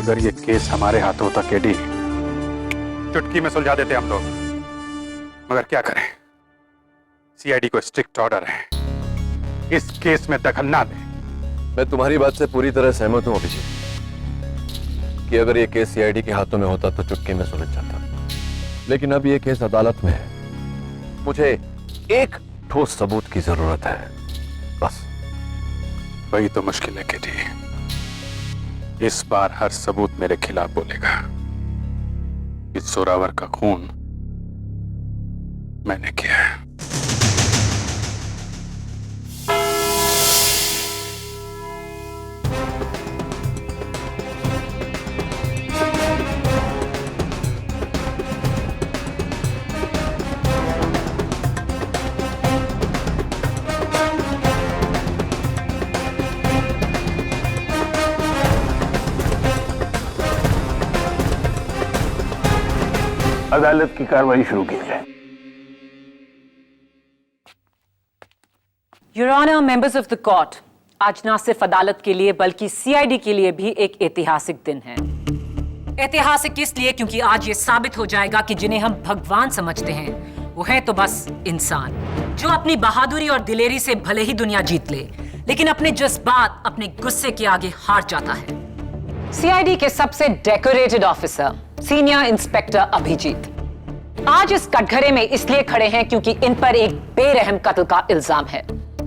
अगर ये केस हमारे हाथों होता केडी, चुटकी में सुलझा देते हम लोग, मगर क्या करें, सीआईडी को स्ट्रिक्ट ऑर्डर है इस केस में दखल ना दे। मैं तुम्हारी बात से पूरी तरह सहमत हूं अभिजीत कि अगर ये केस सीआईडी के हाथों में होता तो चुटकी में सुलझ जाता, लेकिन अब ये केस अदालत में है। मुझे एक ठोस सबूत की जरूरत है, बस। वही तो मुश्किल है केडी, इस बार हर सबूत मेरे खिलाफ बोलेगा। इस जोरावर का खून मैंने किया है। अदालत की कार्रवाई शुरू की जाए। Your honour, members of the court, आज ना सिर्फ अदालत के लिए बल्कि सीआईडी के लिए भी एक ऐतिहासिक दिन है। ऐतिहासिक इसलिए क्योंकि आज ये साबित हो जाएगा कि जिन्हें हम भगवान समझते हैं वो है तो बस इंसान, जो अपनी बहादुरी और दिलेरी से भले ही दुनिया जीत ले, लेकिन अपने जज्बात, अपने गुस्से के आगे हार जाता है। सीआईडी के सबसे decorated officer senior inspector Abhijeet आज इस कटघरे में इसलिए खड़े हैं क्योंकि इन पर एक बेरहम कत्ल का इल्जाम है,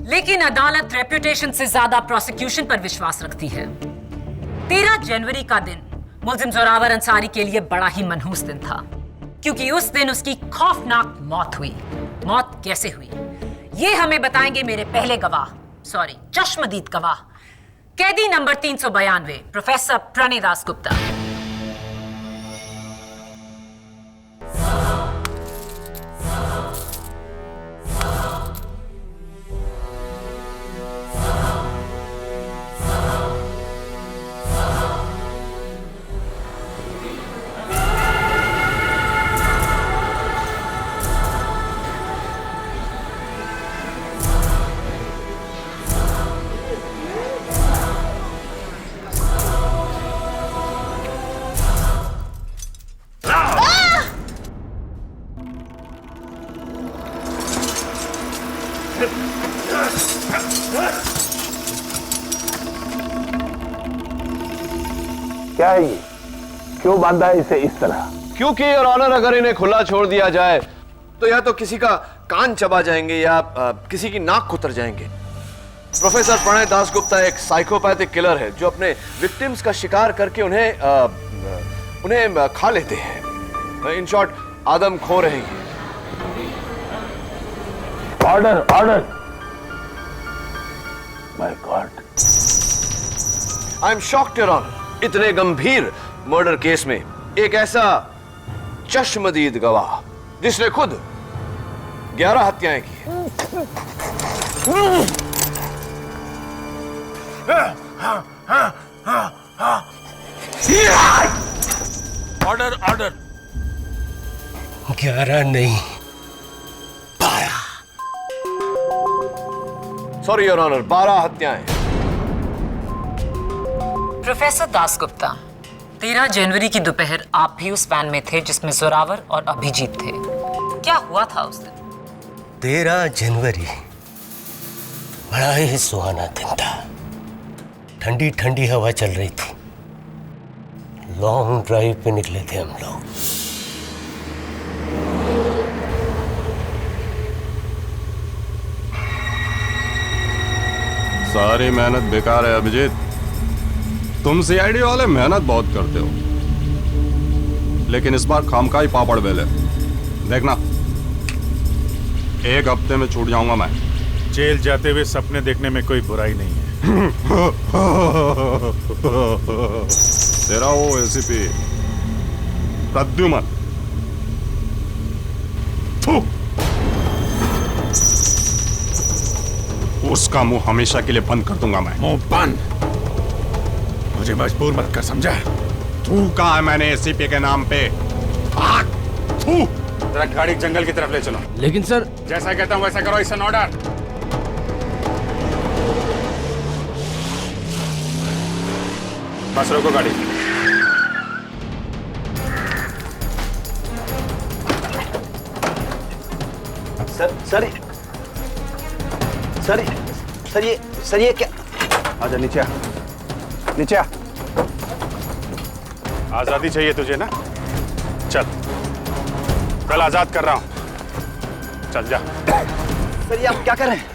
लेकिन अदालत रेपुटेशन से ज्यादा प्रोसिक्यूशन पर विश्वास रखती है। 13 जनवरी का दिन मुल्जिम जोरावर अंसारी के लिए बड़ा ही मनहूस दिन था, क्योंकि उस दिन उसकी खौफनाक मौत हुई। मौत कैसे हुई ये हमें बताएंगे मेरे पहले गवाह, चश्मदीद गवाह, कैदी नंबर 392 प्रोफेसर प्रणय दास गुप्ता। क्या है ये? क्यों बांधा है इसे इस तरह? क्योंकि योर ऑनर, अगर इन्हें खुला छोड़ दिया जाए तो या तो किसी का कान चबा जाएंगे या किसी की नाक कुतर जाएंगे। प्रोफेसर प्रणय दास गुप्ता एक साइकोपैथिक किलर है जो अपने विक्टिम्स का शिकार करके उन्हें खा लेते हैं। इन शॉर्ट, आदम खो रहेंगे। Order, order. My god, I am shocked your honour, इतने गंभीर मर्डर केस में एक ऐसा चश्मदीद गवाह जिसने खुद 11 हत्याएं की। Order, order. 11 नहीं, 12। सॉरी योर ऑनर, 12 हत्याएं। प्रोफेसर दास गुप्ता, 13 जनवरी की दोपहर आप भी उस वैन में थे जिसमें जोरावर और अभिजीत थे। क्या हुआ था उस दिन? 13 जनवरी बड़ा ही सुहाना दिन था। ठंडी ठंडी हवा चल रही थी। लॉन्ग ड्राइव पे निकले थे हम लोग। सारी मेहनत बेकार है अभिजीत। तुम सीआईडी वाले मेहनत बहुत करते हो, लेकिन इस बार खामखाई पापड़ बेले। देखना, 1 हफ्ते में छूट जाऊंगा मैं। जेल जाते हुए सपने देखने में कोई बुराई नहीं है। तेरा वो एसीपी प्रद्युमन, उसका मुंह हमेशा के लिए बंद कर दूंगा मैं। मुंह बंद? मुझे मजबूर मत कर, समझा? तू कहा है मैंने एसीपी के नाम पे? भाग! तू! जरा गाड़ी जंगल की तरफ ले चलो। लेकिन सर, जैसा कहता हूं वैसा करो। It's an order. बस रोको गाड़ी। सर ये क्या? आजा नीचे आ, नीचे आ। आजादी चाहिए तुझे ना? चल आजाद कर रहा हूं, चल जा। सर ये आप क्या कर रहे हैं?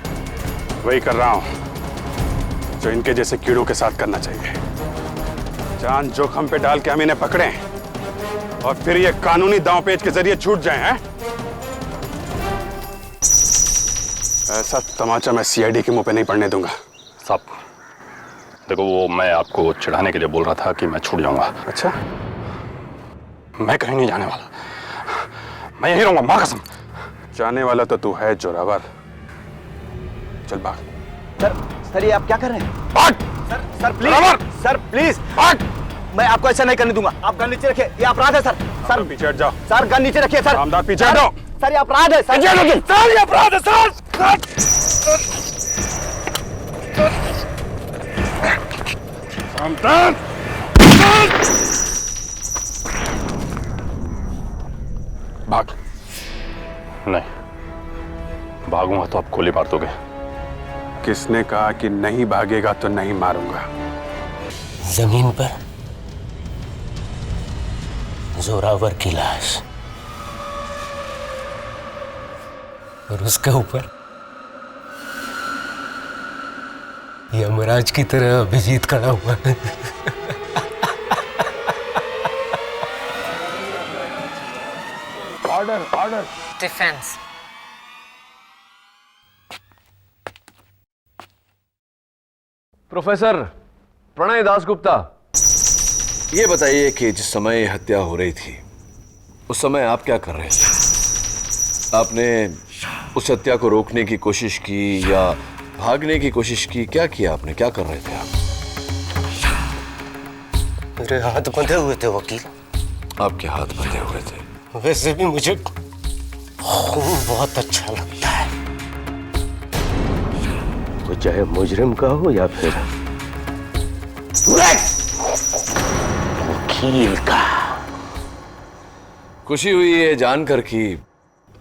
वही कर रहा हूं जो इनके जैसे कीड़ों के साथ करना चाहिए। जान जोखिम पे डाल के हम इन्हें पकड़े और फिर ये कानूनी दांवपेच के जरिए छूट जाए हैं। ऐसा तमाचा मैं सीआईडी के मुंह पे नहीं पड़ने दूंगा। साहब देखो, वो मैं आपको चिढ़ाने के लिए बोल रहा था कि मैं छूट जाऊंगा। अच्छा, मैं कहीं नहीं जाने वाला, मैं यहीं रहूंगा, मां कसम। जाने वाला तो तू है जोरावर। चल भाग। सर ये आप क्या कर रहे हैं? भाग! सर प्लीज, सर प्लीज, भाग! मैं आपको ऐसा नहीं करने दूंगा। आप गन नीचे रखिए, ये अपराध है सर। सर पीछे हट जाओ। सर गन नीचे रखिए सर। रामदास पीछे हटो। सर ये अपराध है सर। सर ये अपराध है सर। रामदास! भाग। नहीं, भागूंगा तो आप गोली मार दोगे। किसने कहा कि नहीं भागेगा तो नहीं मारूंगा? जमीन पर जोरावर की लाश और उसके ऊपर यमराज की तरह अभिजीत खड़ा हुआ है। Order. Defence. Professor Pranay Dasgupta, ये बताइए कि जिस समय हत्या हो रही थी उस समय आप क्या कर रहे थे? आपने उस हत्या को रोकने की कोशिश की या भागने की कोशिश की? क्या किया आपने? क्या कर रहे थे आप? मेरे हाथ बंधे हुए थे वकील। आपके हाथ बंधे हुए थे? वैसे भी मुझे खून बहुत अच्छा लगता है, वो चाहे मुजरिम का हो या फिर वकील का। खुशी हुई है जानकर कि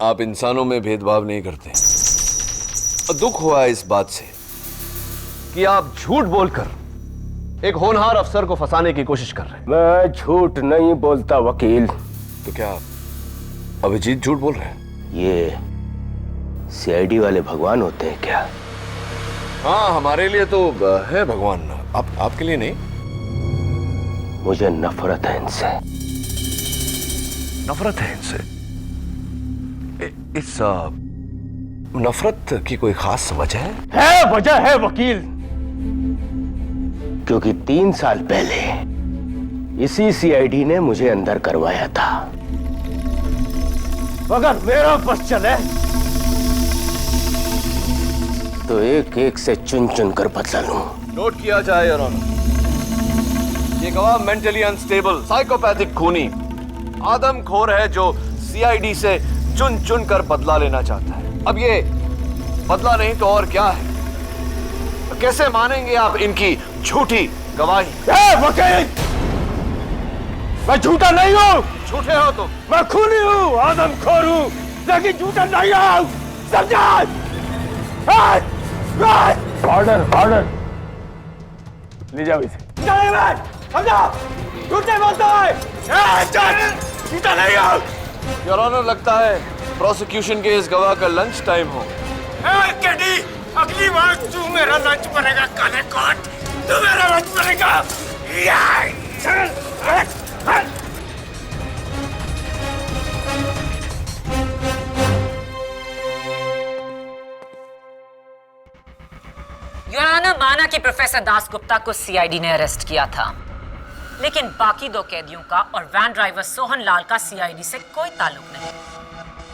आप इंसानों में भेदभाव नहीं करते। और दुख हुआ इस बात से कि आप झूठ बोलकर एक होनहार अफसर को फंसाने की कोशिश कर रहे हैं। मैं झूठ नहीं बोलता वकील। तो क्या अभिजीत झूठ बोल रहे हैं? ये सीआईडी वाले भगवान होते हैं क्या? हाँ, हमारे लिए तो है भगवान, आपके लिए नहीं। मुझे नफरत है इनसे। नफरत है इनसे? इस नफरत की कोई खास वजह है? वजह है वकील। क्योंकि 3 साल पहले इसी सीआईडी ने मुझे अंदर करवाया था। अगर मेरा बस चले तो एक एक से चुन चुन कर बदला लूं। नोट किया जाए योर ऑनर, ये गवाह मेंटली अनस्टेबल, साइकोपैथिक खूनी आदमखोर है जो सीआईडी से चुन चुन कर बदला लेना चाहता है। अब ये बदला नहीं तो और क्या है? तो कैसे मानेंगे आप इनकी झूठी गवाही? वकील, मैं झूठा नहीं हूँ। झूठे हो तुम। मैं खूनी हूँ, आदमखोर हूँ, लेकिन झूठा नहीं हूँ। समझा? ऑर्डर। ले जाओ इसे। समझा? झूठे बोलता है। झूठा नहीं हूँ। योर ऑनर, लगता है प्रोसिक्यूशन के इस गवाह का लंच टाइम हो। केडी, अगली बार तू मेरा लंच बनेगा। काले कोट, तू मेरा लंच बनेगा। योर ऑनर, माना कि प्रोफेसर दासगुप्ता को सीआईडी ने अरेस्ट किया था, लेकिन बाकी 2 कैदियों का और वैन ड्राइवर सोहन लाल का सीआईडी से कोई ताल्लुक नहीं।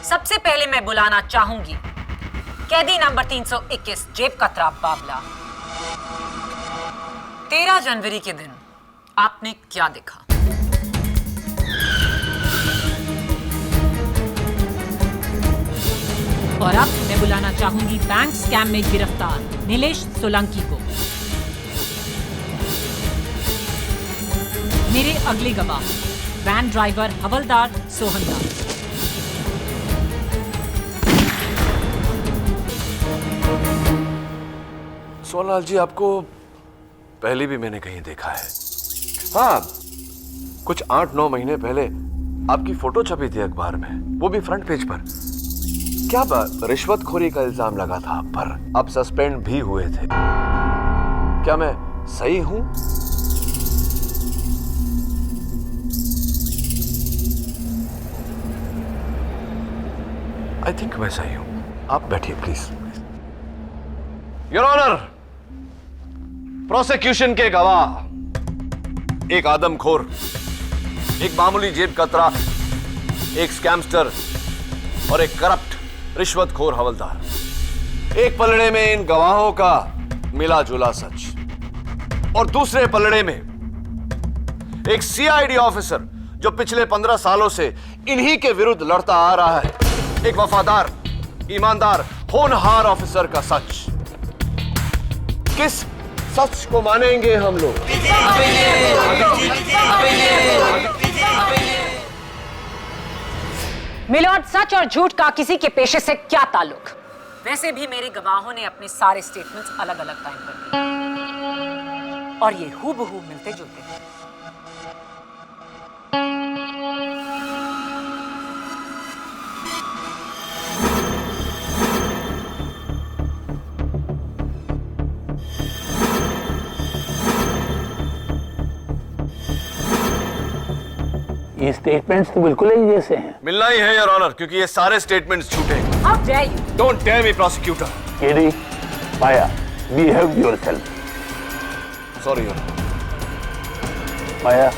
सबसे पहले मैं बुलाना चाहूंगी कैदी नंबर 321 जेब कतरा बाबला। 13 जनवरी के दिन आपने क्या देखा? और अब मैं बुलाना चाहूंगी बैंक स्कैम में गिरफ्तार नीलेश सोलंकी को। मेरे अगले गवाह वैन ड्राइवर हवलदार सोहन लाल। सोनाल जी, आपको पहले भी मैंने कहीं देखा है। हाँ, कुछ 8-9 महीने पहले आपकी फोटो छपी थी अखबार में, वो भी फ्रंट पेज पर। क्या रिश्वतखोरी का इल्जाम लगा था आप पर, आप सस्पेंड भी हुए थे। क्या मैं सही हूं? आई थिंक मैं सही हूं। आप बैठिए प्लीज। योर ऑनर, प्रोसिक्यूशन के गवाह एक आदमखोर, एक मामूली जेब कतरा, एक स्कैमस्टर और एक करप्ट रिश्वतखोर हवलदार। एक पलड़े में इन गवाहों का मिला जुला सच और दूसरे पलड़े में एक सीआईडी ऑफिसर जो पिछले 15 सालों से इन्हीं के विरुद्ध लड़ता आ रहा है। एक वफादार, ईमानदार, होनहार ऑफिसर का सच। किस सच को मानेंगे हम लोग? मिलोड, सच और झूठ का किसी के पेशे से क्या ताल्लुक? वैसे भी मेरे गवाहों ने अपने सारे स्टेटमेंट्स अलग अलग टाइम पर दिए और ये हूबहू मिलते जुलते हैं। ये स्टेटमेंट्स तो बिल्कुल ही जैसे हैं। मिलना ही है योर ऑनर, क्योंकि ये सारे स्टेटमेंट्स झूठे हैं। How dare you? Don't dare me prosecutor. KD, Maya, behave yourself. Sorry your honour. Maya,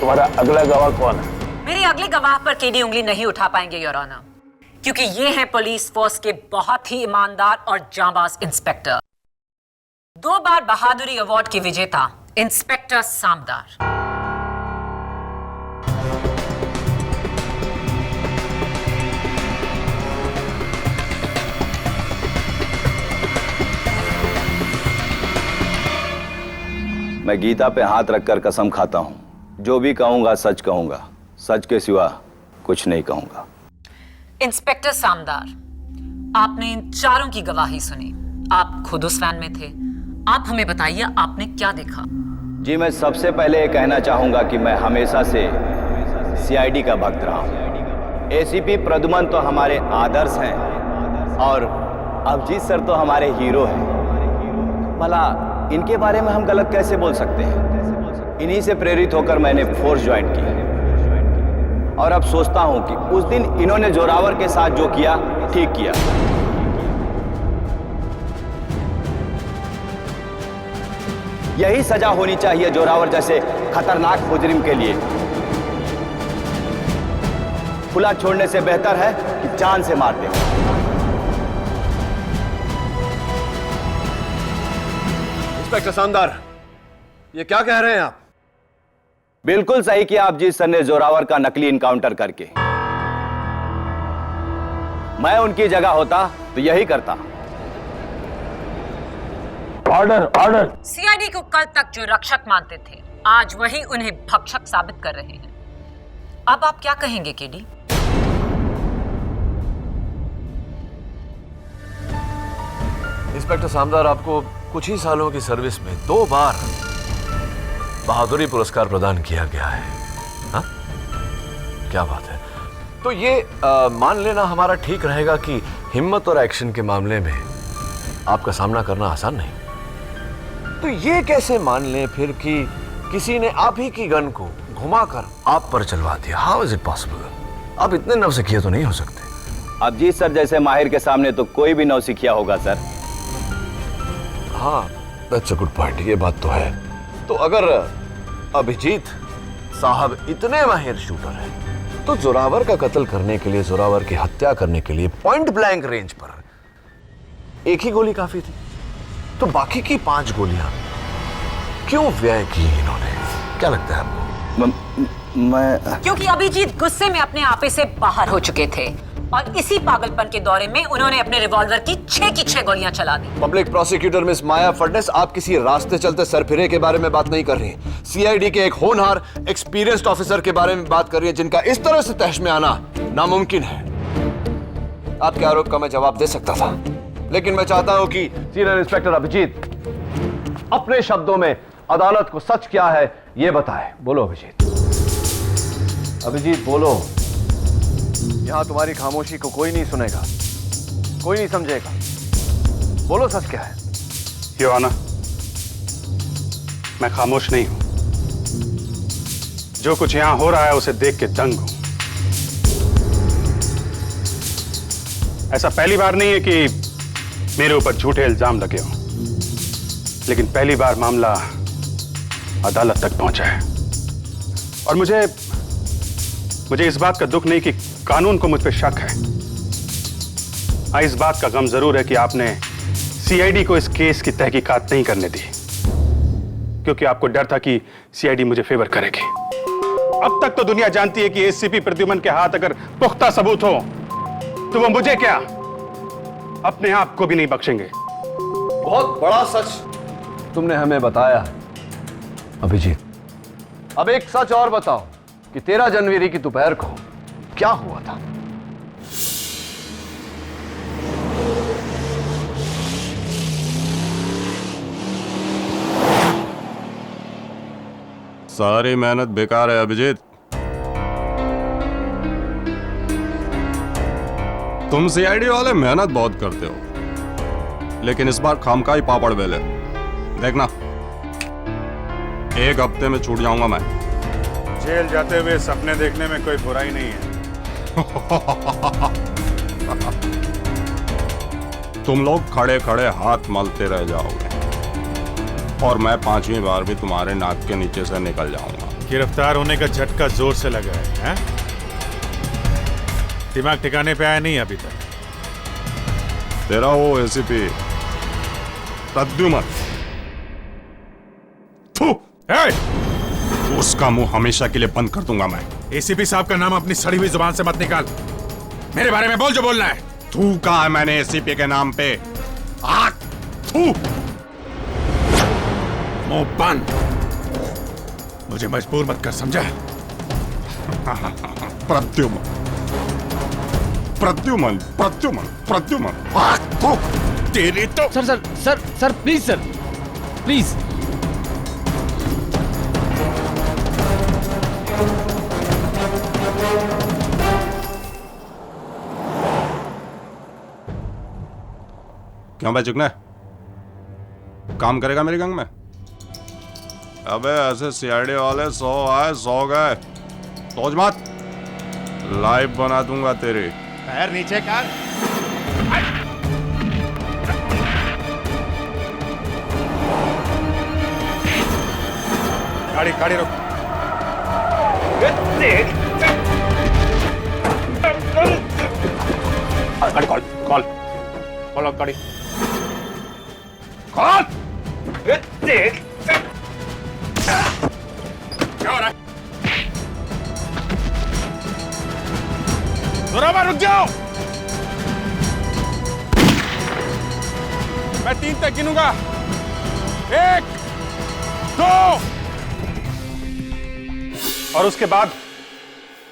तुम्हारा अगला गवाह कौन है? मेरे अगले गवाह पर केडी उंगली नहीं उठा पाएंगे योर ऑनर, क्योंकि ये हैं पुलिस फोर्स के बहुत ही ईमानदार और जांबाज इंस्पेक्टर, 2 बार बहादुरी अवार्ड के विजेता इंस्पेक्टर सामदार। मैं गीता पे हाथ रखकर कसम खाता हूं, जो भी कहूंगा सच कहूंगा, सच के सिवा कुछ नहीं कहूंगा। इंस्पेक्टर सामदार, आपने इन चारों की गवाही सुनी, आप खुद उस वैन में थे। आप हमें बताइए, आपने क्या देखा? जी, मैं सबसे पहले ये कहना चाहूंगा कि मैं हमेशा से सीआईडी का भक्त रहा हूं। एसीपी प्रद्युमन तो हमारे आदर्श हैं और अभिजीत सर तो हमारे हीरो हैं। भला इनके बारे में हम गलत कैसे बोल सकते हैं? इन्हीं से प्रेरित होकर मैंने फोर्स ज्वाइन की और अब सोचता हूं कि उस दिन इन्होंने जोरावर के साथ जो किया ठीक किया। यही सजा होनी चाहिए जोरावर जैसे खतरनाक मुजरिम के लिए। खुला छोड़ने से बेहतर है कि जान से मार दें। इंस्पेक्टर सामदार, ये क्या कह रहे हैं आप? बिल्कुल सही किया अभिजीत सर ने जोरावर का नकली इनकाउंटर करके। मैं उनकी जगह होता तो यही करता। Order, order. सीआईडी को कल तक जो रक्षक मानते थे, आज वही उन्हें भक्षक साबित कर रहे हैं। अब आप क्या कहेंगे केडी? इंस्पेक्टर सामदार, आपको कुछ ही सालों की सर्विस में 2 बार बहादुरी पुरस्कार प्रदान किया गया है। हाँ? क्या बात है। तो ये मान लेना हमारा ठीक रहेगा कि हिम्मत और एक्शन के मामले में आपका सामना करना आसान नहीं। तो ये कैसे मान लें फिर कि किसी ने आप ही की गन को घुमाकर आप पर चलवा दिया? How is it possible? आप इतने नौसिखिए तो नहीं हो सकते। अभिजीत सर जैसे माहिर के सामने तो कोई भी नौसिखिया होगा सर। हाँ, दैट्स अ गुड पॉइंट। ये बात तो है। तो अगर अभिजीत साहब इतने माहिर शूटर हैं, तो जोरावर का कत्ल करने के लिए, जोरावर की हत्या करने के लिए पॉइंट ब्लैंक रेंज पर एक ही गोली काफी थी। तो बाकी की 5 गोलियां क्यों व्यय की इन्होंने? क्या लगता है आपको? मैं क्योंकि अभिजीत गुस्से में अपने आपे से बाहर हो चुके थे और इसी पागलपन के दौरे में उन्होंने अपने रिवॉल्वर की 6 की 6 गोलियां चला दी। पब्लिक प्रोसिक्यूटर मिस माया फडनेस, आप किसी रास्ते चलते सरफिरे के बारे में बात नहीं कर रही हैं। सीआईडी के एक होनहार, एक्सपीरियंस्ड ऑफिसर के बारे में बात कर रही हैं, जिनका इस तरह से तहश में आना नामुमकिन है। आपके आरोप का मैं जवाब दे सकता था, लेकिन मैं चाहता हूं कि सीनियर इंस्पेक्टर अभिजीत अपने शब्दों में अदालत को सच क्या है यह बताए। बोलो अभिजीत, अभिजीत बोलो। यहां तुम्हारी खामोशी को कोई नहीं सुनेगा, कोई नहीं समझेगा। बोलो सच क्या है। योर ऑनर, मैं खामोश नहीं हूं। जो कुछ यहां हो रहा है उसे देख के दंग हूं। ऐसा पहली बार नहीं है कि मेरे ऊपर झूठे इल्जाम लगे हों, लेकिन पहली बार मामला अदालत तक पहुंचा है। और मुझे इस बात का दुख नहीं कि कानून को मुझ पर शक है। इस बात का गम जरूर है कि आपने सीआईडी को इस केस की तहकीकात नहीं करने दी, क्योंकि आपको डर था कि सीआईडी मुझे फेवर करेगी। अब तक तो दुनिया जानती है कि एसीपी प्रद्युमन के हाथ अगर पुख्ता सबूत हो तो वो मुझे क्या, अपने आप को भी नहीं बख्शेंगे। बहुत बड़ा सच तुमने हमें बताया अभिजीत। अब एक सच और बताओ कि 13 जनवरी की दोपहर को क्या हुआ था। सारी मेहनत बेकार है अभिजीत। तुम सीआईडी वाले मेहनत बहुत करते हो, लेकिन इस बार खामखाई पापड़ बेले। देखना, एक हफ्ते में छूट जाऊंगा मैं। जेल जाते हुए सपने देखने में कोई बुराई नहीं है। तुम लोग खड़े खड़े हाथ मलते रह जाओगे और मैं 5वीं बार भी तुम्हारे नाक के नीचे से निकल जाऊंगा। गिरफ्तार होने का झटका जोर से लगा है? दिमाग ठिकाने पे आया नहीं अभी तक। तेरा वो एसीपी प्रद्युमन, उसका मुंह हमेशा के लिए बंद कर दूंगा मैं। एसीपी साहब का नाम अपनी सड़ी हुई जुबान से मत निकाल। मेरे बारे में बोल जो बोलना है। तू कहा है मैंने एसीपी के नाम पे? थू। मुंह बंद। मुझे मजबूर मत कर, समझा? प्रद्युमन, प्रद्युमन, प्रद्युमन, प्रद्युमन। तेरी तो sir sir sir sir please sir, please. क्यों भाई चिकने, काम करेगा मेरी गंग में? अबे ऐसे सीआईडी वाले 100 आए 100 गए, सोच मत। लाइव बना दूंगा तेरी। पैर नीचे कर। गाड़ी गाड़ी रोक। गाड़ी कॉल कॉल कॉल गाड़ी कॉल। क्या हो रहा है? जोरावर रुक जाओ। मैं 3 तक गिनूंगा। 1 2। और उसके बाद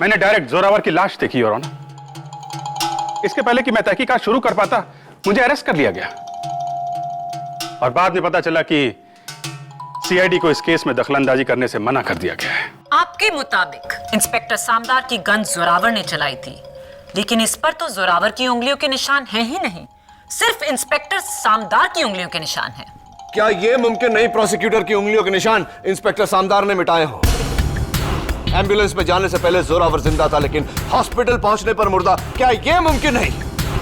मैंने डायरेक्ट जोरावर की लाश देखी और ना, इसके पहले कि मैं तहकीकात शुरू कर पाता मुझे अरेस्ट कर लिया गया। और बाद में पता चला कि सीआईडी को इस केस में दखलंदाजी करने से मना कर दिया गया है। आपके मुताबिक इंस्पेक्टर सामदार की गन जोरावर ने चलाई थी, लेकिन इस पर तो जोरावर की उंगलियों के निशान हैं ही नहीं, सिर्फ इंस्पेक्टर सामदार की उंगलियों के निशान हैं। क्या यह मुमकिन नहीं प्रोसिक्यूटर की उंगलियों के निशान इंस्पेक्टर सामदार ने मिटाए हो? एम्बुलेंस में जाने से पहले जोरावर जिंदा था, लेकिन हॉस्पिटल पहुंचने पर मुर्दा। क्या यह मुमकिन नहीं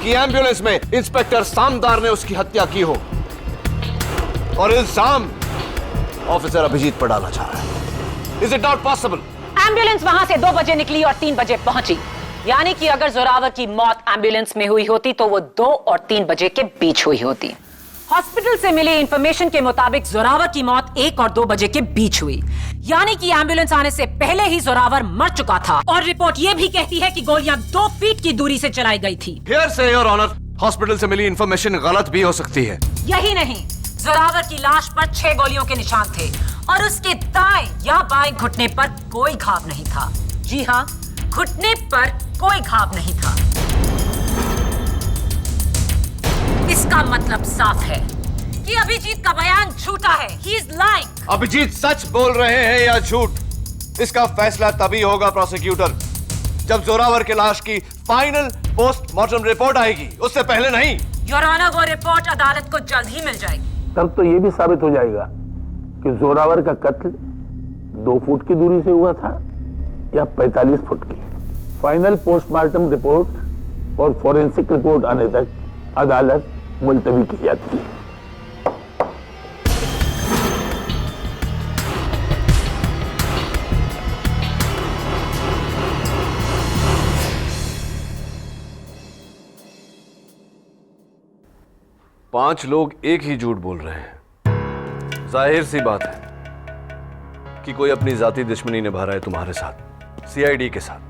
कि एम्बुलेंस में इंस्पेक्टर सामदार ने उसकी हत्या की हो और इल्जाम ऑफिसर अभिजीत पर डालना चाह रहा है? Is it not possible? Ambulance वहां से 2 बजे निकली और 3 बजे पहुंची, यानी कि अगर जोरावर की मौत एम्बुलेंस में हुई होती तो वो 2 और 3 बजे के बीच हुई होती। हॉस्पिटल से मिली इंफॉर्मेशन के मुताबिक जोरावर की मौत 1 और 2 बजे के बीच हुई, यानी कि एम्बुलेंस आने से पहले ही जोरावर मर चुका था। और रिपोर्ट ये भी कहती है कि गोलियां 2 फीट की दूरी से चलाई गई थी। हियर से योर ऑनर, हॉस्पिटल से मिली इंफॉर्मेशन गलत भी हो सकती है। यही नहीं, जोरावर की लाश पर 6 गोलियों के निशान थे और उसके दाएं या बाएं घुटने पर कोई घाव नहीं था। जी हाँ, घुटने पर कोई घाव नहीं था। इसका मतलब साफ है, कि अभिजीत का बयान झूठा है। He is lying. अभिजीत सच बोल रहे हैं या झूठ, इसका फैसला तभी होगा प्रोसिक्यूटर, जब जोरावर के लाश की फाइनल पोस्टमार्टम रिपोर्ट आएगी, उससे पहले नहीं। योर ऑनर, वो रिपोर्ट अदालत को जल्द ही मिल जाएगी। तब तो ये भी साबित हो जाएगा कि जोरावर का कत्ल 2 फुट की दूरी से हुआ था या 45 फुट की। फाइनल पोस्टमार्टम रिपोर्ट और फॉरेंसिक रिपोर्ट आने तक अदालत मुलतवी की जाती है। पांच लोग एक ही झूठ बोल रहे हैं। जाहिर सी बात है कि कोई अपनी जाती दुश्मनी निभा रहा है तुम्हारे साथ, सीआईडी के साथ।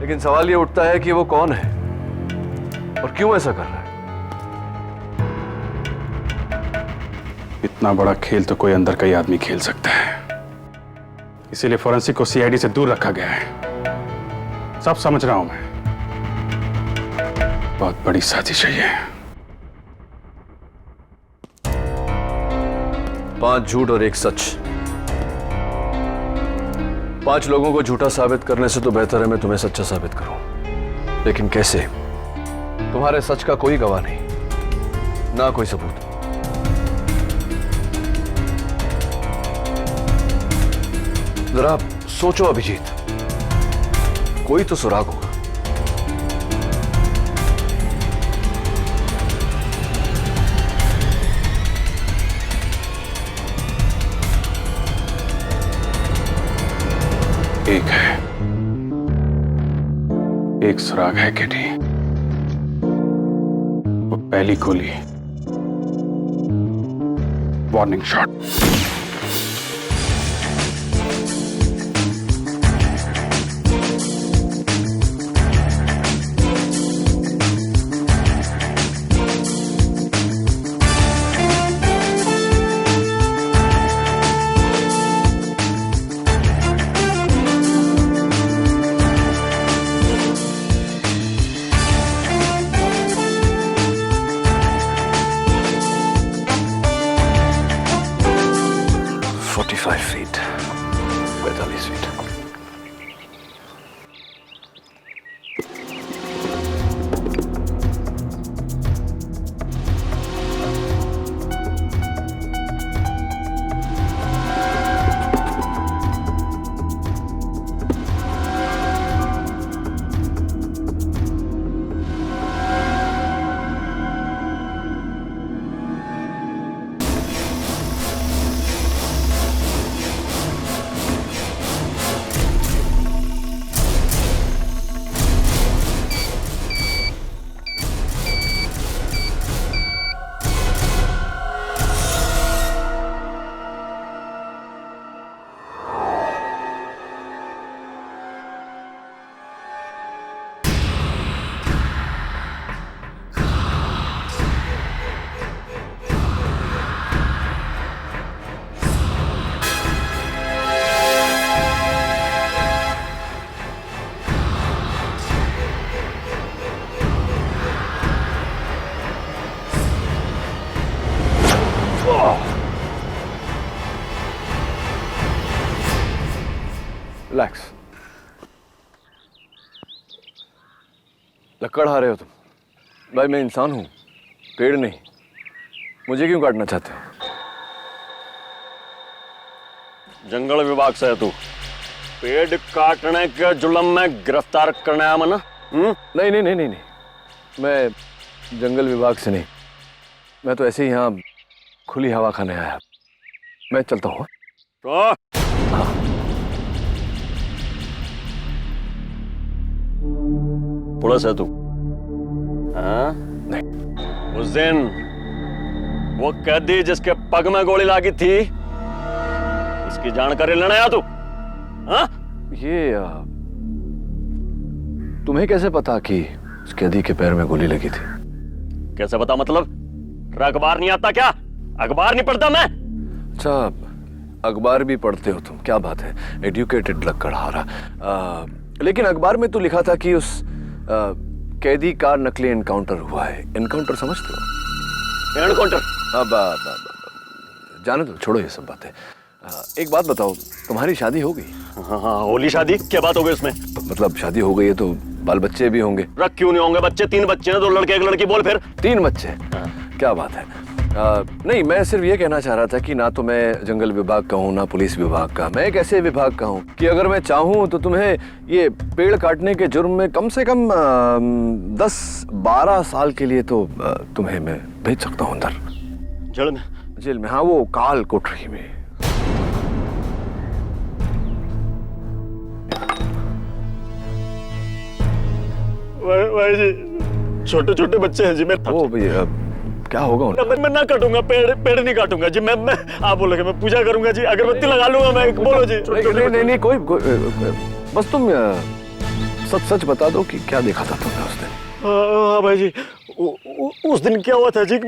लेकिन सवाल यह उठता है कि वो कौन है और क्यों ऐसा कर रहा है। इतना बड़ा खेल तो कोई अंदर का ही आदमी खेल सकता है, इसीलिए फोरेंसिक को सीआईडी से दूर रखा गया है। सब समझ रहा हूं मैं, बहुत बड़ी साजिश है ये। 5 झूठ और 1 सच। 5 लोगों को झूठा साबित करने से तो बेहतर है मैं तुम्हें सच्चा साबित करूं। लेकिन कैसे? तुम्हारे सच का कोई गवाह नहीं, ना कोई सबूत। जरा सोचो अभिजीत, कोई तो सुराग होगा। एक है, एक सुराग है केडी। वो पहली गोली, वार्निंग शॉट। रिलैक्स। लकड़ आ रहे हो तुम? भाई मैं इंसान हूं, पेड़ नहीं। मुझे क्यों काटना चाहते हो? जंगल विभाग से है तू? पेड़ काटने के जुल्म में गिरफ्तार करने आया मना? नहीं नहीं नहीं नहीं नहीं, मैं जंगल विभाग से नहीं, मैं तो ऐसे ही यहाँ खुली हवा खाने आया। मैं चलता हूँ। तो पुलिस है तू? हाँ? नहीं। उस दिन वो कैदी जिसके पग में गोली लगी थी, उसकी जानकारी लेने आया तू? हाँ? ये तुम्हें कैसे पता कि उस कैदी के पैर में गोली लगी थी? कैसे पता मतलब? अखबार नहीं आता क्या? अखबार नहीं पढ़ता मैं? अच्छा, अखबार भी पढ़ते हो तुम, क्या बात है, एडुकेटेड लकड़हारा। लेकिन अखबार में तो लिखा था कि उस कैदी का नकली एनकाउंटर हुआ है। एनकाउंटर समझते हो? एनकाउंटर। जाने दो, छोड़ो ये सब बातें। एक बात बताओ, तुम्हारी शादी हो गई? हाँ हाँ, होली शादी, क्या बात हो गई उसमें? मतलब शादी हो गई है तो बाल बच्चे भी होंगे? रख क्यों नहीं होंगे बच्चे? 3 बच्चे हैं, 2 लड़के 1 लड़की। बोल फिर। 3 बच्चे? क्या बात है। नहीं, मैं सिर्फ ये कहना चाह रहा था कि ना तो मैं जंगल विभाग का हूँ ना पुलिस विभाग का। मैं एक ऐसे विभाग का हूँ कि अगर मैं चाहूँ तो तुम्हें ये पेड़ काटने के जुर्म में कम से कम 10-12 साल के लिए तो तुम्हें मैं भेज सकता हूँ अंदर। जेल में? जेल में, हाँ, वो काल कोठरी में। भाई जी, छोटे छोटे बच्चे हैं जी मेरे। ओ भैया, क्या होगा उन्हें? मैं ना काटूंगा, पेड़ नहीं काटूंगा जी। मैं आप बोलोगे मैं पूजा करूंगा जी, अगरबत्ती लगा लूंगा मैं। बोलो जी। नहीं, कोई बस तुम सच बता दो कि क्या देखा था तुमने उस दिन। हाँ भाई जी, उस दिन क्या हुआ था जी,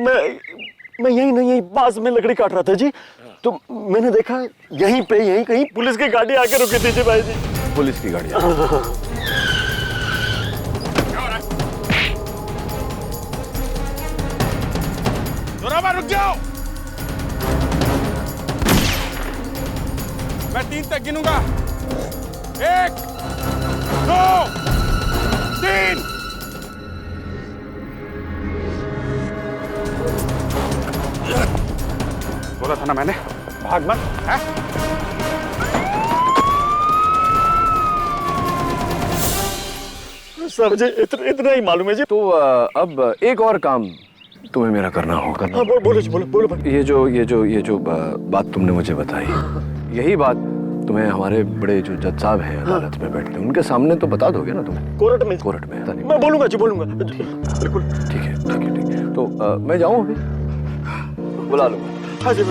मैं यहीं पास में लकड़ी काट रहा था जी, तो मैंने देखा यहीं कहीं पुलिस की गाड़ी आके रुकी थी जी भाई जी। पुलिस की गाड़ी? जोरावर, रुक जाओ। मैं 3 तक गिनूंगा। 1, 2, 3। बोला था ना मैंने, भाग मत। है? सब जी इतना ही मालूम है जी। तो अब एक और काम तुम्हें मेरा करना होगा। हाँ, बोलो जी, बोलो। ये जो बात तुमने मुझे बताई, यही बात तुम्हें हमारे बड़े जो जज साहब हैं अदालत में बैठते हैं, उनके सामने तो बता दोगे ना तुम? कोर्ट में? मैं बोलूंगा जी, बोलूंगा बिल्कुल। ठीक है। तो मैं जाऊं अभी? बुला लूंगा। हाँ जी।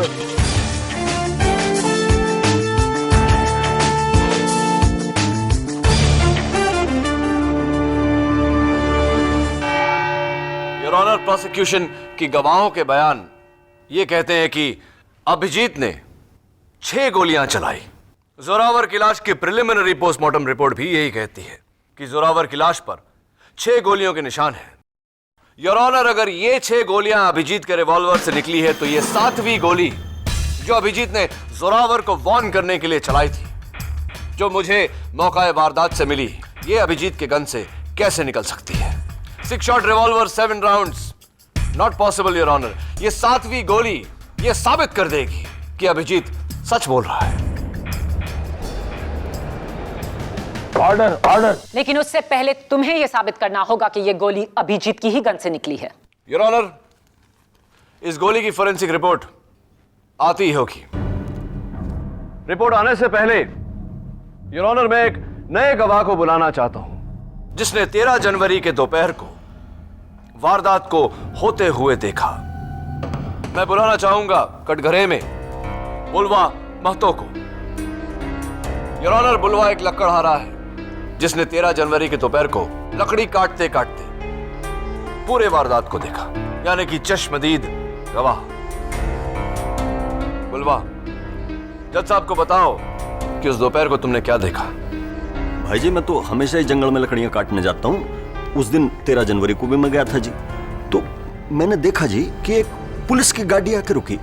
योर ऑनर, प्रोसिक्यूशन की गवाहों के बयान ये कहते हैं कि अभिजीत ने 6 गोलियां चलाई। जोरावर की लाश की प्रिलिमिनरी पोस्टमार्टम रिपोर्ट भी यही कहती है कि जोरावर की लाश पर 6 गोलियों के निशान हैं। योर ऑनर, अगर ये 6 गोलियां अभिजीत के रिवॉल्वर से निकली है तो ये 7वीं गोली जो अभिजीत ने जोरावर को वार्न करने के लिए चलाई थी, जो मुझे मौका वारदात से मिली, ये अभिजीत के गन से कैसे निकल सकती है? 6 shot revolver, 7 rounds, not possible your honour. ये 7वीं गोली ये साबित कर देगी कि अभिजीत सच बोल रहा है। ऑर्डर। लेकिन उससे पहले तुम्हें यह साबित करना होगा कि यह गोली अभिजीत की ही गन से निकली है। योर ऑनर, इस गोली की फोरेंसिक रिपोर्ट आती ही होगी। रिपोर्ट आने से पहले योर ऑनर, मैं एक नए गवाह को बुलाना चाहता हूं जिसने 13 जनवरी के दोपहर को वारदात को होते हुए देखा। मैं बुलाना चाहूंगा कटघरे में बुलवा महतो को। योर ऑनर, बुलवा एक लकड़हारा है जिसने 13 जनवरी के दोपहर को लकड़ी काटते काटते पूरे वारदात को देखा, यानी कि चश्मदीद गवाह। बुलवा, जज साहब को बताओ कि उस दोपहर को तुमने क्या देखा। भाई जी, मैं तो हमेशा ही जंगल में लकड़ियां काटने जाता हूँ। उस दिन 13 जनवरी को भी मैं गया था जी, तो मैंने देखा जी कि एक पुलिस की गाड़ी आके रुकी।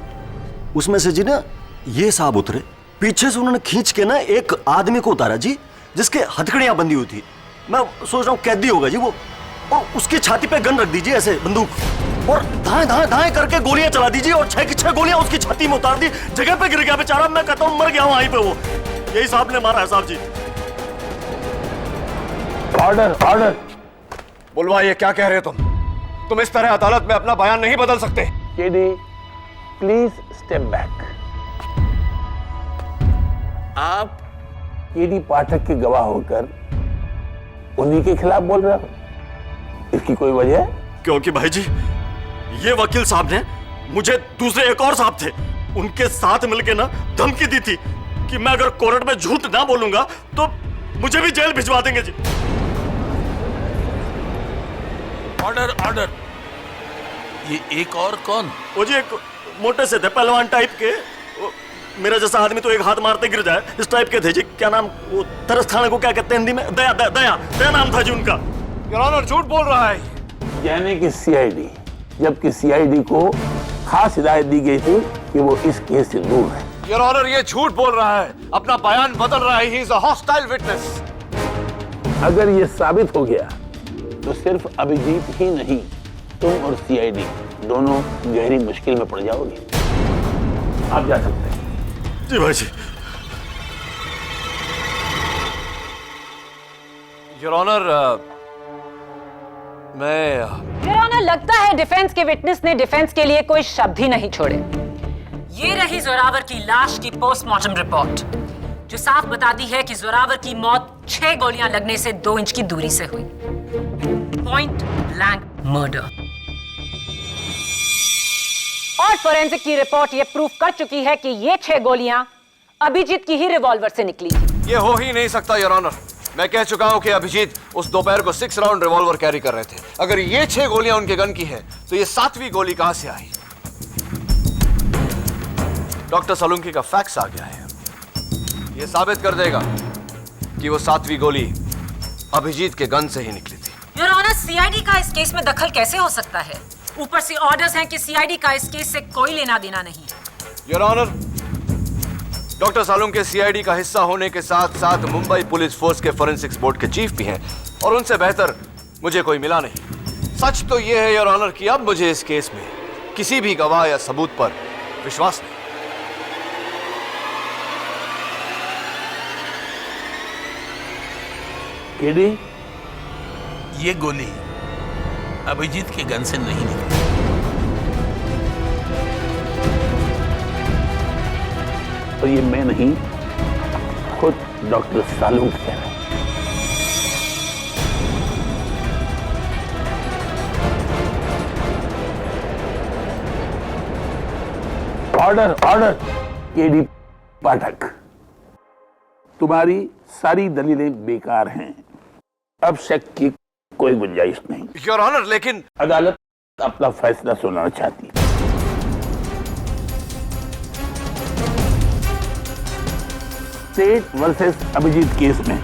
उसमें से जी ना ये साहब उतरे, पीछे से उन्होंने खींच के ना एक आदमी को उतारा जी, जिसके हथकड़ियां बंधी हुई थी। मैं सोच रहा हूँ कैदी होगा जी वो, और उसकी छाती पे गन रख दीजिए ऐसे बंदूक, और धाए करके गोलियां चला दीजिए, और 6 की 6 गोलियां उसकी छाती में उतार दी। जगह पे गिर गया बेचारा। मैं कहता हूँ मर गया वहीं पे वो। यही साहब ने मारा है साहब जी। ऑर्डर। बुलवा, ये क्या कह रहे हो तुम इस तरह अदालत में अपना बयान नहीं बदल सकते। KD, please step back. आप केडी पाठक के गवाह होकर उन्हीं के खिलाफ बोल रहे हो, इसकी कोई वजह? क्योंकि भाई जी, ये वकील साहब ने मुझे दूसरे एक और साहब थे, उनके साथ मिलके ना धमकी दी थी कि मैं अगर कोर्ट में झूठ ना बोलूंगा तो मुझे भी जेल भिजवा देंगे जी। ऑर्डर। ये एक और कौन? वो जी एक मोटे से थे, पहलवान टाइप के। मेरा जैसा आदमी तो एक हाथ मारते गिर जाए, इस टाइप के थे जी। क्या नाम, वो तरस खाने को क्या कहते हैं हिंदी में? दया नाम था जी उनका। योर ऑनर, झूठ बोल रहा है। यानी कि सीआईडी, जबकि सीआईडी को खास हिदायत दी गई थी कि वो इस केस से दूर रहे। योर ऑनर, ये झूठ बोल रहा है, अपना बयान बदल रहा है। He is a hostile witness. अगर ये साबित हो गया तो सिर्फ अभिजीत ही नहीं, तुम और सीआईडी दोनों गहरी मुश्किल में पड़ जाओगे। आप जा सकते हैं। जी भाई जी। योर ऑनर, योर ऑनर, लगता है डिफेंस के विटनेस ने डिफेंस के लिए कोई शब्द ही नहीं छोड़े। ये रही जोरावर की लाश की पोस्टमार्टम रिपोर्ट, जो साफ बताती है कि जोरावर की मौत 6 गोलियां लगने से 2 इंच की दूरी से हुई। Point blank murder. और फोरेंसिक की रिपोर्ट ये प्रूफ कर चुकी है कि ये 6 गोलियां अभिजीत की ही रिवॉल्वर से निकली थी। ये हो ही नहीं सकता योर ऑनर। मैं कह चुका हूं कि अभिजीत उस दोपहर को 6 राउंड रिवॉल्वर कैरी कर रहे थे। अगर ये 6 गोलियां उनके गन की हैं, तो ये 7वीं गोली कहां से आई? डॉक्टर सलूंकी का फैक्स आ गया है। ये साबित कर देगा कि वो 7वीं गोली अभिजीत के गन से ही निकली थी। योर ऑनर, सीआईडी का इस केस में दखल कैसे हो सकता है? ऊपर से ऑर्डर्स हैं कि सीआईडी का इस केस से कोई लेना देना नहीं। योर ऑनर, डॉक्टर सालुंके के सीआईडी का हिस्सा होने के साथ साथ मुंबई पुलिस फोर्स के फोरेंसिक्स बोर्ड के चीफ भी हैं, और उनसे बेहतर मुझे कोई मिला नहीं। सच तो यह है योर ऑनर कि अब मुझे इस केस में किसी भी गवाह या सबूत पर विश्वास नहीं। केडी, ये गोली अभिजीत के गन से नहीं निकली। और ये मैं नहीं, खुद डॉक्टर सालुंक कह रहे हैं। Order, order. केडी पाठक, तुम्हारी सारी दलीलें बेकार हैं। अब शक की कोई गुंजाइश नहीं। योर ऑनर, लेकिन अदालत अपना फैसला सुनाना चाहती है। स्टेट वर्सेस अभिजीत केस में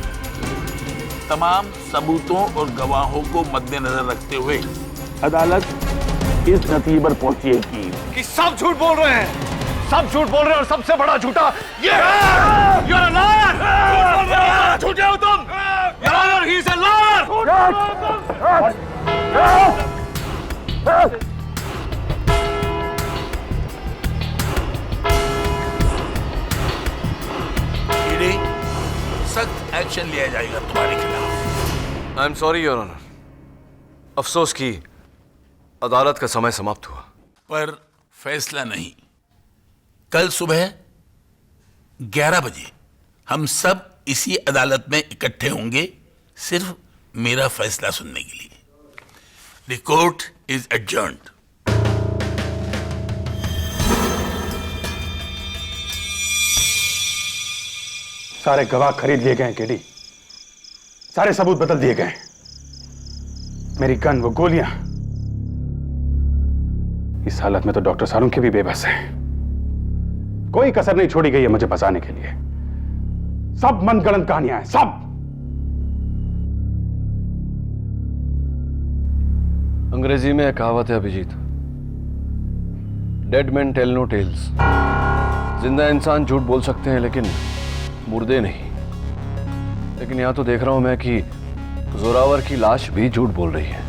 तमाम सबूतों और गवाहों को मद्देनजर रखते हुए अदालत इस नतीजे पर पहुंची है कि सब झूठ बोल रहे हैं। सब झूठ बोल रहे हैं, और सबसे बड़ा झूठा ये You're a liar! झूठे हो तुम। Your Honor, he is a liar! सख्त एक्शन लिया जाएगा तुम्हारे खिलाफ। I am sorry your honour. अफसोस की अदालत का समय समाप्त हुआ। पर फैसला नहीं। कल सुबह 11 बजे हम सब इसी अदालत में इकट्ठे होंगे, सिर्फ मेरा फैसला सुनने के लिए। The court is adjourned. सारे गवाह खरीद लिए गए केडी, सारे सबूत बदल दिए गए। मेरी गन, वो गोलियां, इस हालत में तो डॉक्टर सालुंके भी बेबस है। कोई कसर नहीं छोड़ी गई है मुझे फंसाने के लिए। सब मनगढ़ंत कहानियां हैं, सब। अंग्रेजी में एक कहावत है Abhijeet, dead man tell no tales. जिंदा इंसान झूठ बोल सकते हैं लेकिन मुर्दे नहीं। लेकिन यहां तो देख रहा हूं मैं कि जोरावर की लाश भी झूठ बोल रही है।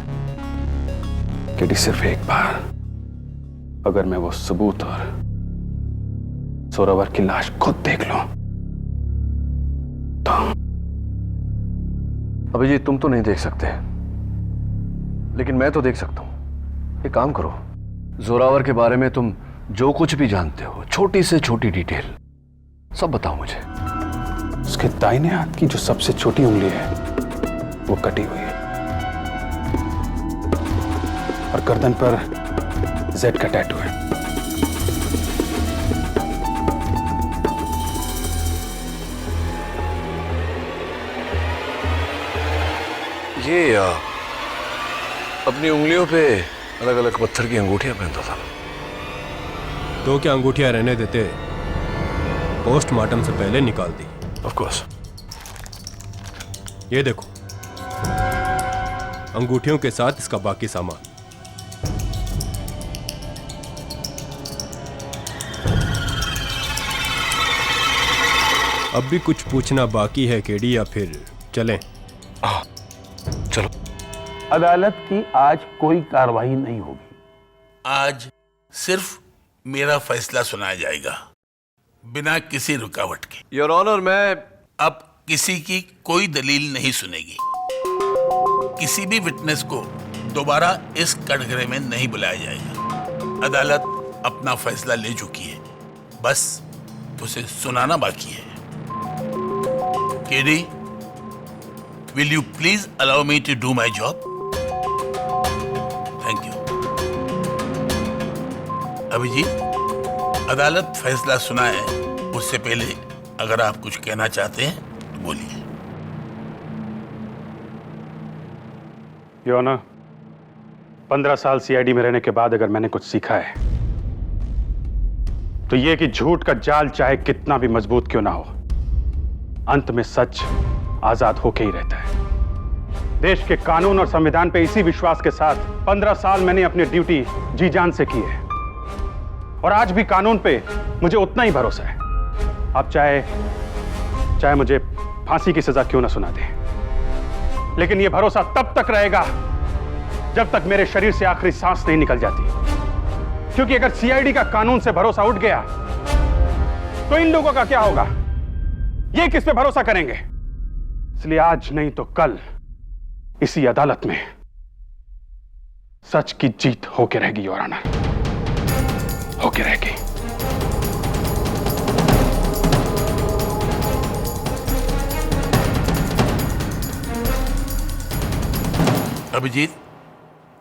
केडी, सिर्फ एक बार अगर मैं वो सबूत और जोरावर की लाश खुद देख लूं तो। अभिजीत, तुम तो नहीं देख सकते, लेकिन मैं तो देख सकता हूं। एक काम करो, जोरावर के बारे में तुम जो कुछ भी जानते हो, छोटी से छोटी डिटेल सब बताओ मुझे। उसके दाहिने हाथ की जो सबसे छोटी उंगली है वो कटी हुई है, और गर्दन पर जेड का टैटू है। ये अपनी उंगलियों पे अलग अलग पत्थर की अंगूठियां पहनता था। तो क्या अंगूठियां रहने देते? पोस्टमार्टम से पहले निकाल दी। Of course. ये देखो, अंगूठियों के साथ इसका बाकी सामान। अब भी कुछ पूछना बाकी है केडी, या फिर चलें? चलो। अदालत की आज कोई कार्रवाई नहीं होगी। आज सिर्फ मेरा फैसला सुनाया जाएगा, बिना किसी रुकावट के। योर ऑनर, मैं अब किसी की कोई दलील नहीं सुनेगी। किसी भी विटनेस को दोबारा इस कटघरे में नहीं बुलाया जाएगा। अदालत अपना फैसला ले चुकी है, बस उसे सुनाना बाकी है। KD, will you please allow me to do my job? Thank you. Abhijeet, अदालत फैसला सुनाए उससे पहले अगर आप कुछ कहना चाहते हैं तो बोलिए। योर ऑनर, 15 साल सीआईडी में रहने के बाद अगर मैंने कुछ सीखा है तो यह कि झूठ का जाल चाहे कितना भी मजबूत क्यों ना हो, अंत में सच आजाद होके ही रहता है। देश के कानून और संविधान पे इसी विश्वास के साथ 15 साल मैंने अपनी ड्यूटी जी जान से की है, और आज भी कानून पे मुझे उतना ही भरोसा है। आप चाहे मुझे फांसी की सजा क्यों ना सुना दे, लेकिन यह भरोसा तब तक रहेगा जब तक मेरे शरीर से आखिरी सांस नहीं निकल जाती। क्योंकि अगर सीआईडी का कानून से भरोसा उठ गया तो इन लोगों का क्या होगा? ये किस पे भरोसा करेंगे? इसलिए आज नहीं तो कल इसी अदालत में सच की जीत होके रहेगी योर ऑनर, होके रहेगी। अभिजीत,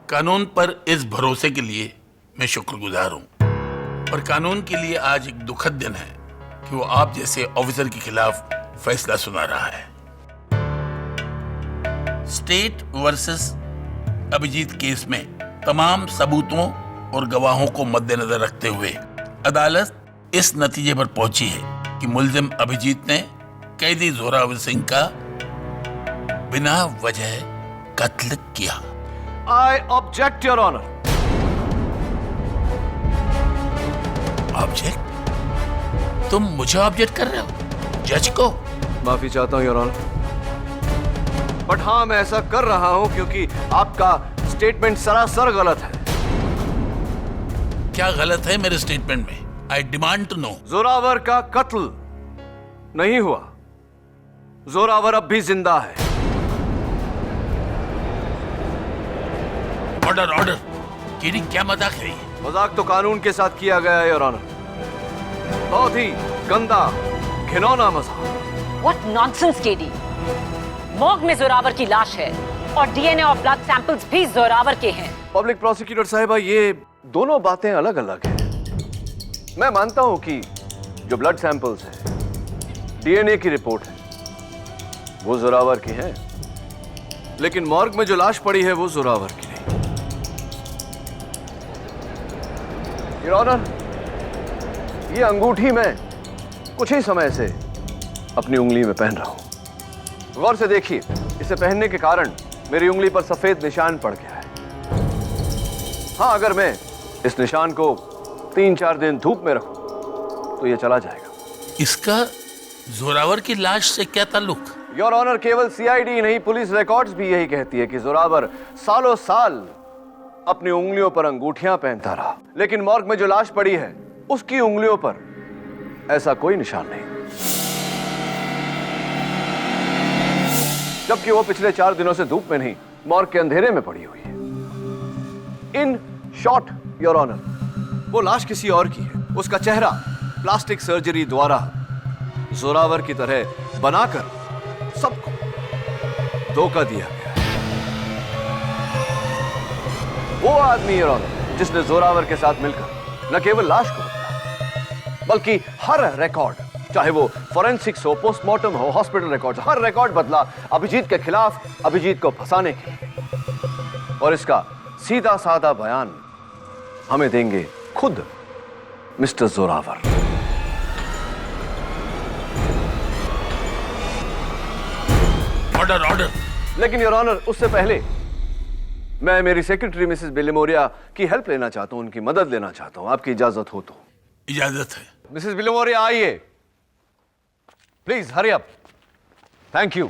कानून पर इस भरोसे के लिए मैं शुक्रगुजार हूं, और कानून के लिए आज एक दुखद दिन है कि वो आप जैसे ऑफिसर के खिलाफ फैसला सुना रहा है। स्टेट वर्सेस अभिजीत केस में तमाम सबूतों और गवाहों को मद्देनजर रखते हुए अदालत इस नतीजे पर पहुंची है कि मुल्जिम अभिजीत ने कैदी जोरावर सिंह का बिना वजह कत्ल किया। I object your honour. Object? तुम मुझे ऑब्जेक्ट कर रहे हो? जज को? माफी चाहता हूं योर ऑनर, बट हाँ, मैं ऐसा कर रहा हूं क्योंकि आपका स्टेटमेंट सरासर गलत है। क्या गलत है मेरे स्टेटमेंट में? I demand to know. Zoravar का कत्ल नहीं हुआ। जोरावर अब भी जिंदा है। Order, order. केडी, क्या मजाक है ये? मजाक तो कानून के साथ किया गया है योर ऑनर। बहुत ही गंदा, घिनौना मजाक। What nonsense, KD? मॉर्ग में जोरावर की लाश है और डीएनए और ब्लड सैंपल्स भी जोरावर के हैं। पब्लिक प्रोसिक्यूटर साहिबा, ये दोनों बातें अलग अलग हैं। मैं मानता हूं कि जो ब्लड सैंपल्स है, डीएनए की रिपोर्ट है, वो जोरावर की है, लेकिन मॉर्ग में जो लाश पड़ी है वो जोरावर की नहीं। योर ऑनर, ये अंगूठी मैं कुछ ही समय से अपनी उंगली में पहन रहा हूं। गौर से देखिए, इसे पहनने के कारण मेरी उंगली पर सफेद निशान पड़ गया है। हाँ, अगर मैं इस निशान को 3-4 दिन धूप में रखूं तो यह चला जाएगा। इसका जोरावर की लाश से क्या ताल्लुक? योर ऑनर, केवल सीआईडी नहीं, पुलिस रिकॉर्ड्स भी यही कहती है कि जोरावर सालों साल अपनी उंगलियों पर अंगूठियां पहनता रहा, लेकिन मॉर्ग में जो लाश पड़ी है उसकी उंगलियों पर ऐसा कोई निशान नहीं, जबकि वो पिछले 4 दिनों से धूप में नहीं, मॉर्ग के अंधेरे में पड़ी हुई है। इन शॉर्ट योर ऑनर, वो लाश किसी और की है। उसका चेहरा प्लास्टिक सर्जरी द्वारा जोरावर की तरह बनाकर सबको धोखा दिया गया। वो आदमी योर ऑनर जिसने जोरावर के साथ मिलकर न केवल लाश को बदला, बल्कि हर रिकॉर्ड, चाहे वो फॉरेंसिक्स हो, पोस्टमार्टम हो, हॉस्पिटल रिकॉर्ड, हर रिकॉर्ड बदला अभिजीत के खिलाफ, अभिजीत को फंसाने के लिए। और इसका सीधा साधा बयान हमें देंगे खुद मिस्टर जोरावर। Order, order. लेकिन योर ऑनर, उससे पहले मैं मेरी सेक्रेटरी मिसेस बिलिमोरिया की हेल्प लेना चाहता हूं, उनकी मदद लेना चाहता हूं। आपकी इजाजत हो तो? इजाजत है। मिसेस बिलिमोरिया, आइए। Please hurry up. Thank you.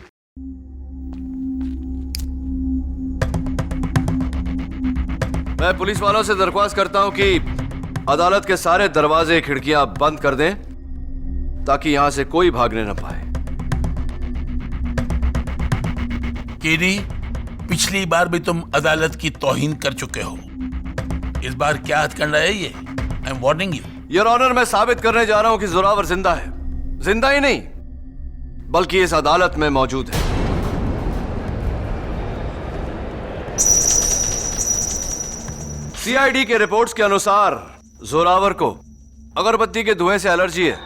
मैं पुलिस वालों से दरख्वास्त करता हूं कि अदालत के सारे दरवाजे खिड़कियां बंद कर दें ताकि यहां से कोई भागने न पाए। केडी, पिछली बार भी तुम अदालत की तौहीन कर चुके हो। इस बार क्या हथकंडा है ये? I am warning you. Your honour, मैं साबित करने जा रहा हूं कि जोरावर जिंदा है। जिंदा ही नहीं बल्कि इस अदालत में मौजूद है। सीआईडी के रिपोर्ट्स के अनुसार जोरावर को अगरबत्ती के धुएं से एलर्जी है।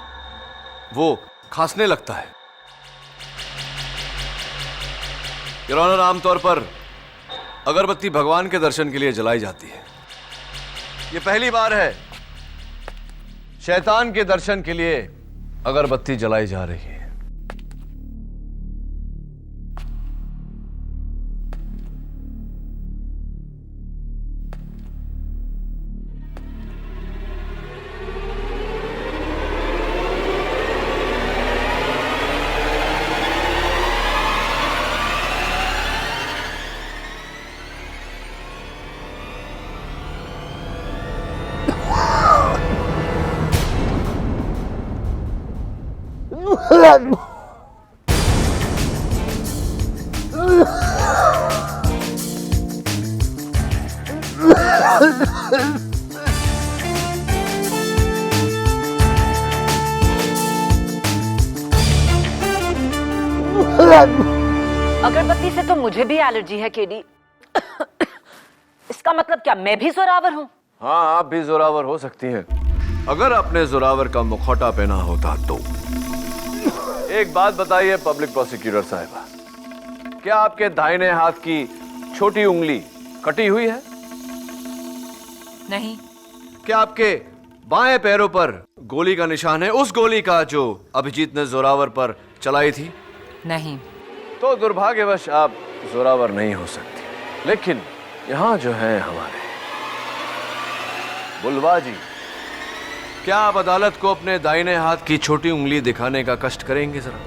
वो खांसने लगता है। योर ऑनर, आमतौर पर अगरबत्ती भगवान के दर्शन के लिए जलाई जाती है। ये पहली बार है शैतान के दर्शन के लिए अगरबत्ती जलाई जा रही है। अगरबत्ती से तो मुझे भी एलर्जी है केडी। इसका मतलब क्या मैं भी जोरावर हूँ? हाँ, आप भी जोरावर हो सकती हैं अगर आपने जोरावर का मुखौटा पहना होता तो। एक बात बताइए पब्लिक प्रोसिक्यूटर साहिबा, क्या आपके दाहिने हाथ की छोटी उंगली कटी हुई है? नहीं। क्या आपके बाएं पैरों पर गोली का निशान है, उस गोली का जो अभिजीत ने जोरावर पर चलाई थी? नहीं। तो दुर्भाग्यवश आप जोरावर नहीं हो सकती। लेकिन यहां जो है हमारे बुलवा जी, क्या आप अदालत को अपने दाहिने हाथ की छोटी उंगली दिखाने का कष्ट करेंगे जरा?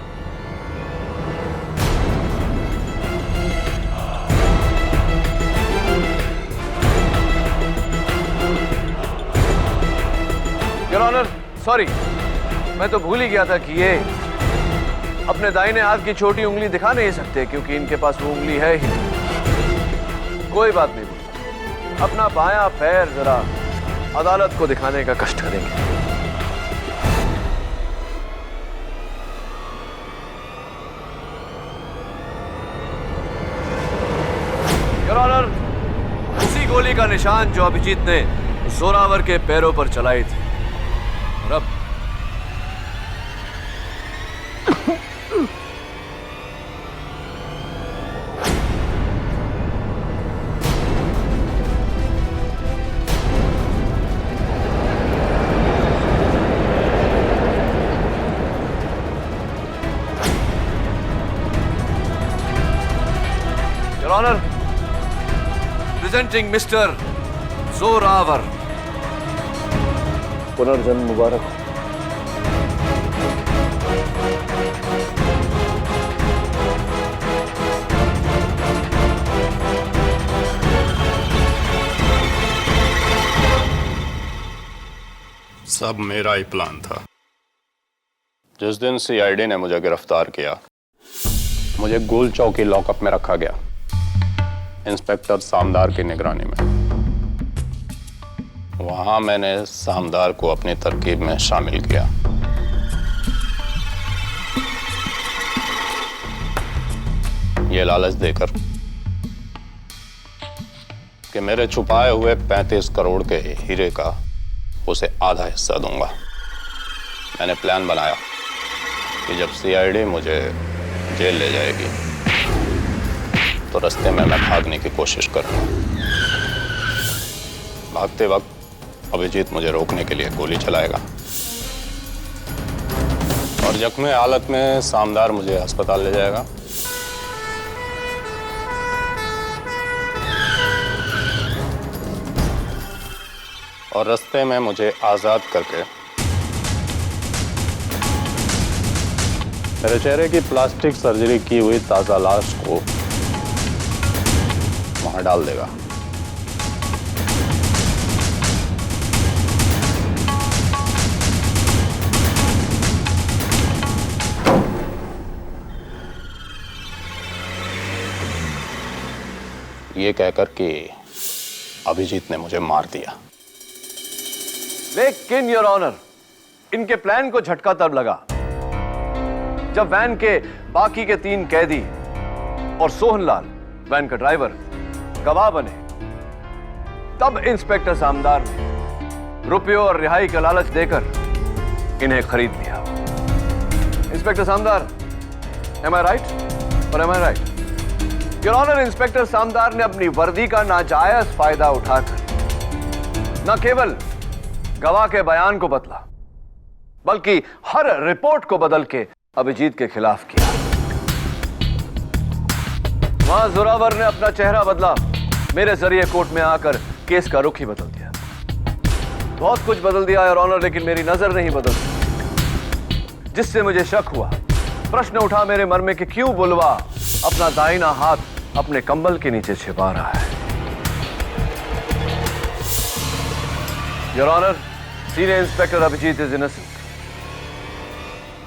योर ऑनर, सॉरी, मैं तो भूल ही गया था कि ये अपने दाहिने हाथ की छोटी उंगली दिखा नहीं सकते क्योंकि इनके पास वो उंगली है ही नहीं। कोई बात नहीं, अपना बायां पैर जरा अदालत को दिखाने का कष्ट करेंगे। योर ऑनर, उसी गोली का निशान जो अभिजीत ने जोरावर के पैरों पर चलाई थी। और अब Your Honor, presenting Mr. Zoravar. पुनर्जन्म मुबारक हो। सब मेरा ही प्लान था। जिस दिन सीआईडी ने मुझे गिरफ्तार किया, मुझे गोल चौकी लॉकअप में रखा गया, इंस्पेक्टर सामदार की निगरानी में। वहां मैंने सामदार को अपनी तरकीब में शामिल किया। ये लालच देकर कि मेरे छुपाए हुए 35 करोड़ के हीरे का उसे आधा हिस्सा दूंगा। मैंने प्लान बनाया कि जब सीआईडी मुझे जेल ले जाएगी तो रास्ते में मैं भागने की कोशिश करूंगा। भागते वक्त अभिजीत मुझे रोकने के लिए गोली चलाएगा और जख्मी हालत में सामदार मुझे अस्पताल ले जाएगा। और रास्ते में मुझे आजाद करके मेरे चेहरे की प्लास्टिक सर्जरी की हुई ताजा लाश को वहां डाल देगा। ये कहकर कि अभिजीत ने मुझे मार दिया। लेकिन योर ऑनर, इनके प्लान को झटका तब लगा जब वैन के बाकी के 3 कैदी और सोहनलाल, वैन का ड्राइवर, गवाह बने। तब इंस्पेक्टर सामदार ने रुपयों और रिहाई का लालच देकर इन्हें खरीद लिया। Inspector Samdar, am I right और am I right? Your honour, inspector Samdar ने अपनी वर्दी का नाजायज फायदा उठाकर न केवल गवाह के बयान को बदला, बल्कि हर रिपोर्ट को बदल के अभिजीत के खिलाफ किया। वहां जोरावर ने अपना चेहरा बदला, मेरे जरिए कोर्ट में आकर केस का रुख ही बदल दिया। बहुत कुछ बदल दिया योर ऑनर, लेकिन मेरी नजर नहीं बदलती, जिससे मुझे शक हुआ। प्रश्न उठा मेरे मन में कि क्यों बुलवा अपना दाहिना हाथ अपने कंबल के नीचे छिपा रहा है। Your honour, senior inspector Abhijeet is innocent.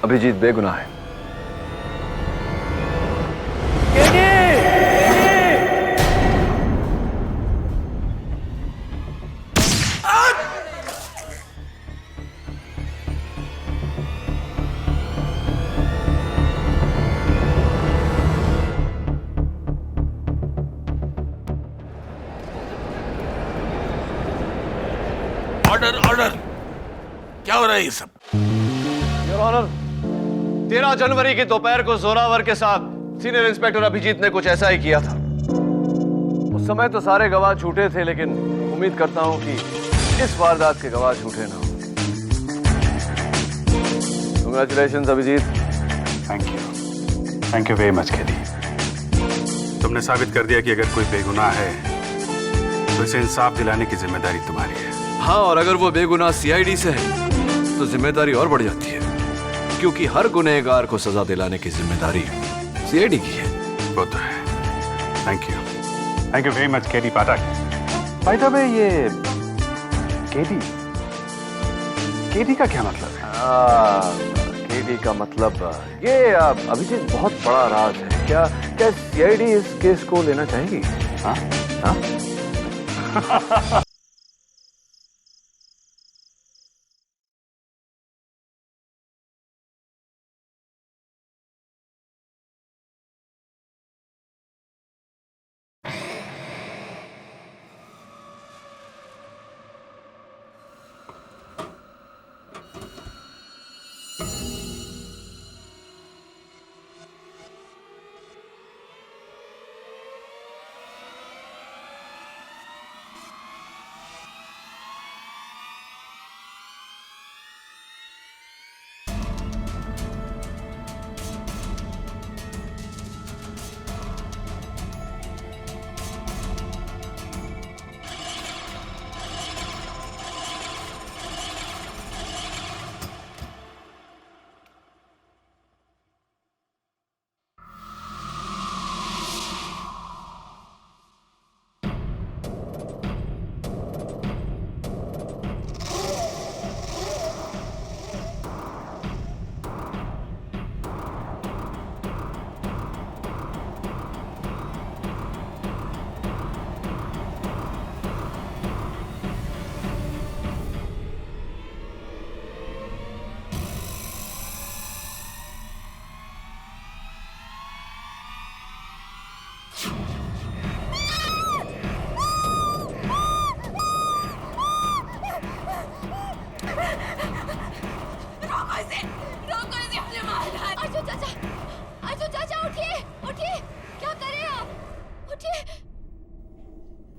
Abhijeet बेगुनाह है। ऑर्डर ऑर्डर, क्या हो रहा है ये सब? योर ऑनर, 13 जनवरी की दोपहर को जोरावर के साथ सीनियर इंस्पेक्टर अभिजीत ने कुछ ऐसा ही किया था। उस समय तो सारे गवाह झूठे थे, लेकिन उम्मीद करता हूं कि इस वारदात के गवाह झूठे ना हो। Congratulations Abhijeet. Thank you very much KD. तुमने साबित कर दिया कि अगर कोई बेगुनाह है तो इसे इंसाफ दिलाने की जिम्मेदारी तुम्हारी है। हाँ, और अगर वो बेगुनाह सीआईडी से है तो जिम्मेदारी और बढ़ जाती है, क्योंकि हर गुनहगार को सजा दिलाने की जिम्मेदारी सीआईडी की है। वो तो है। Thank you very much KD Pathak. By the way, ये केडी का क्या मतलब है? केडी का मतलब ये अभिजीत बहुत बड़ा राज है। क्या सीआईडी इस केस को लेना चाहेगी? हाँ हाँ।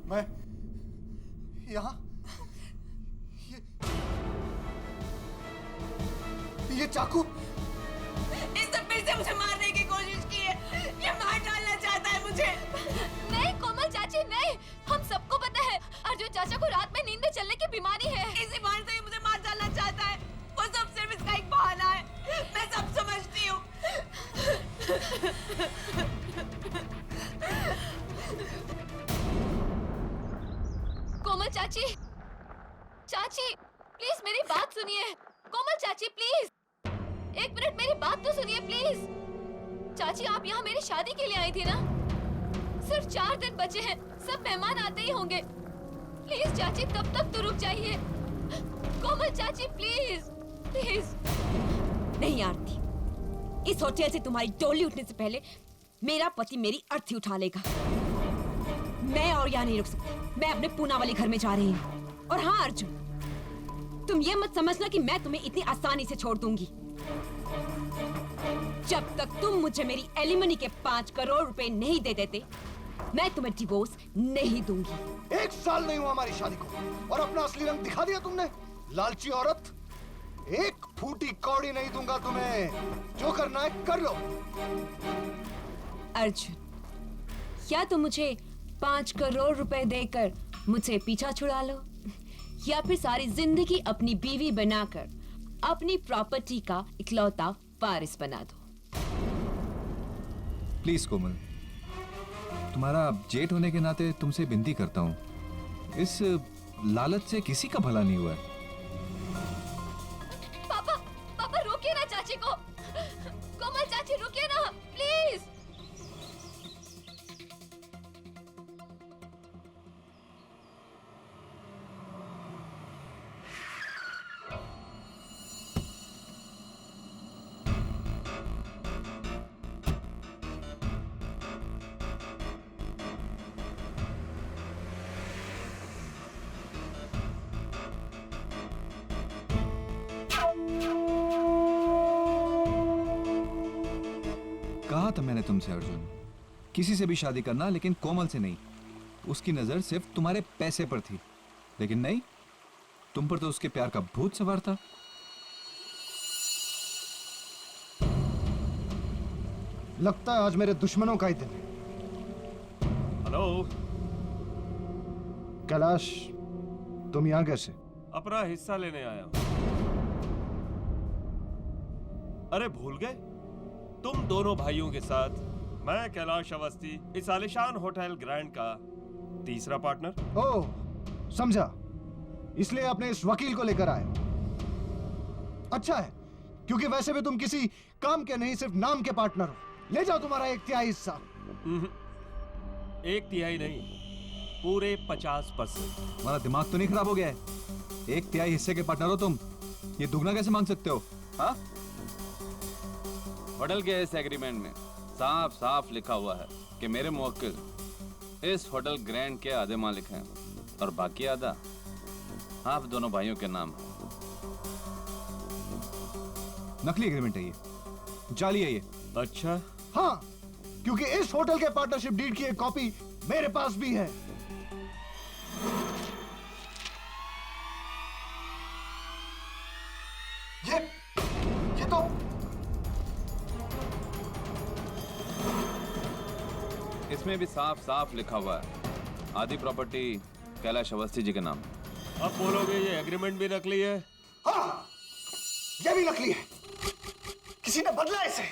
मैं यहाँ ये चाकू, इसने फिर से मुझे मारने की कोशिश की है। ये मार डालना चाहता है मुझे। नहीं कोमल चाची नहीं, हम सबको पता है अर्जुन चाचा को रात में नींद में चलने की बीमारी है। इसी बार से मुझे मार डालना चाहता है। वो सब सिर्फ इसका एक बहाना है। मैं सब समझती हूँ। कोमल चाची, चाची प्लीज मेरी बात सुनिए। कोमल चाची प्लीज, एक मिनट मेरी बात तो सुनिए प्लीज। चाची आप यहाँ मेरी शादी के लिए आई थी ना? सिर्फ 4 दिन बचे हैं, सब मेहमान आते ही होंगे। प्लीज चाची तब तक तो रुक जाइए। कोमल चाची प्लीज प्लीज। नहीं आरती, इस होटल से तुम्हारी डोली उठने से पहले मेरा पति मेरी अर्थी उठा लेगा। मैं और यहाँ नहीं रुक सकती, मैं अपने पूना वाले घर में जा रही हूँ। और हाँ अर्जुन, तुम ये मत समझना कि मैं तुम्हें इतनी आसानी से छोड़ दूंगी। जब तक तुम मुझे मेरी एलिमनी के 5 करोड़ रुपए नहीं दे देते, मैं तुम्हें डिवोर्स नहीं दूंगी। 1 साल नहीं हुआ हमारी शादी को और अपना असली रंग दिखा दिया तुमने, लालची औरत। 1 फूटी कौड़ी नहीं दूंगा तुम्हें, जो करना है कर लो। अर्जुन, या तुम मुझे 5 करोड़ रुपए देकर मुझसे पीछा छुड़ा लो, या फिर सारी जिंदगी अपनी बीवी बनाकर अपनी प्रॉपर्टी का इकलौता वारिस बना दो। प्लीज कोमल, तुम्हारा जेठ होने के नाते तुमसे विनती करता हूँ, इस लालच से किसी का भला नहीं हुआ है। पापा, पापा रोकिए ना चाची को। कोमल चाची रुकिए ना प्लीज। कहा था मैंने तुमसे अर्जुन, किसी से भी शादी करना, लेकिन कोमल से नहीं। उसकी नजर सिर्फ तुम्हारे पैसे पर थी, लेकिन नहीं, तुम पर तो उसके प्यार का भूत सवार था। लगता है आज मेरे दुश्मनों का ही दिन है। हेलो कैलाश, तुम यहाँ कैसे? अपना हिस्सा लेने आया हूं। अरे भूल गए, तुम दोनों भाइयों के साथ मैं कैलाश अवस्थी इस आलिशान होटल ग्रैंड का तीसरा पार्टनर। ओह समझा, इसलिए अपने इस वकील को लेकर आए। अच्छा है, क्योंकि वैसे भी तुम किसी काम के नहीं, सिर्फ नाम के पार्टनर हो। ले जाओ तुम्हारा 1/3 हिस्सा। 1/3 नहीं, पूरे 50%। तुम्हारा दिमाग तो नहीं खराब हो गया है? 1/3 हिस्से के पार्टनर हो तुम, ये दुगना कैसे मांग सकते हो? हाँ, होटल के इस एग्रीमेंट में साफ साफ लिखा हुआ है कि मेरे मुवक्किल इस होटल ग्रैंड के आधे मालिक हैं और बाकी आधा आप दोनों भाइयों के नाम है। नकली एग्रीमेंट है ये, जाली है ये। अच्छा हाँ, क्योंकि इस होटल के पार्टनरशिप डीड की एक कॉपी मेरे पास भी है। ये तो इसमें भी साफ साफ लिखा हुआ है आधी प्रॉपर्टी कैलाश अवस्थी जी के नाम। अब बोलोगे ये एग्रीमेंट भी नकली है? हाँ, ये भी नकली है। किसी ने बदला इसे।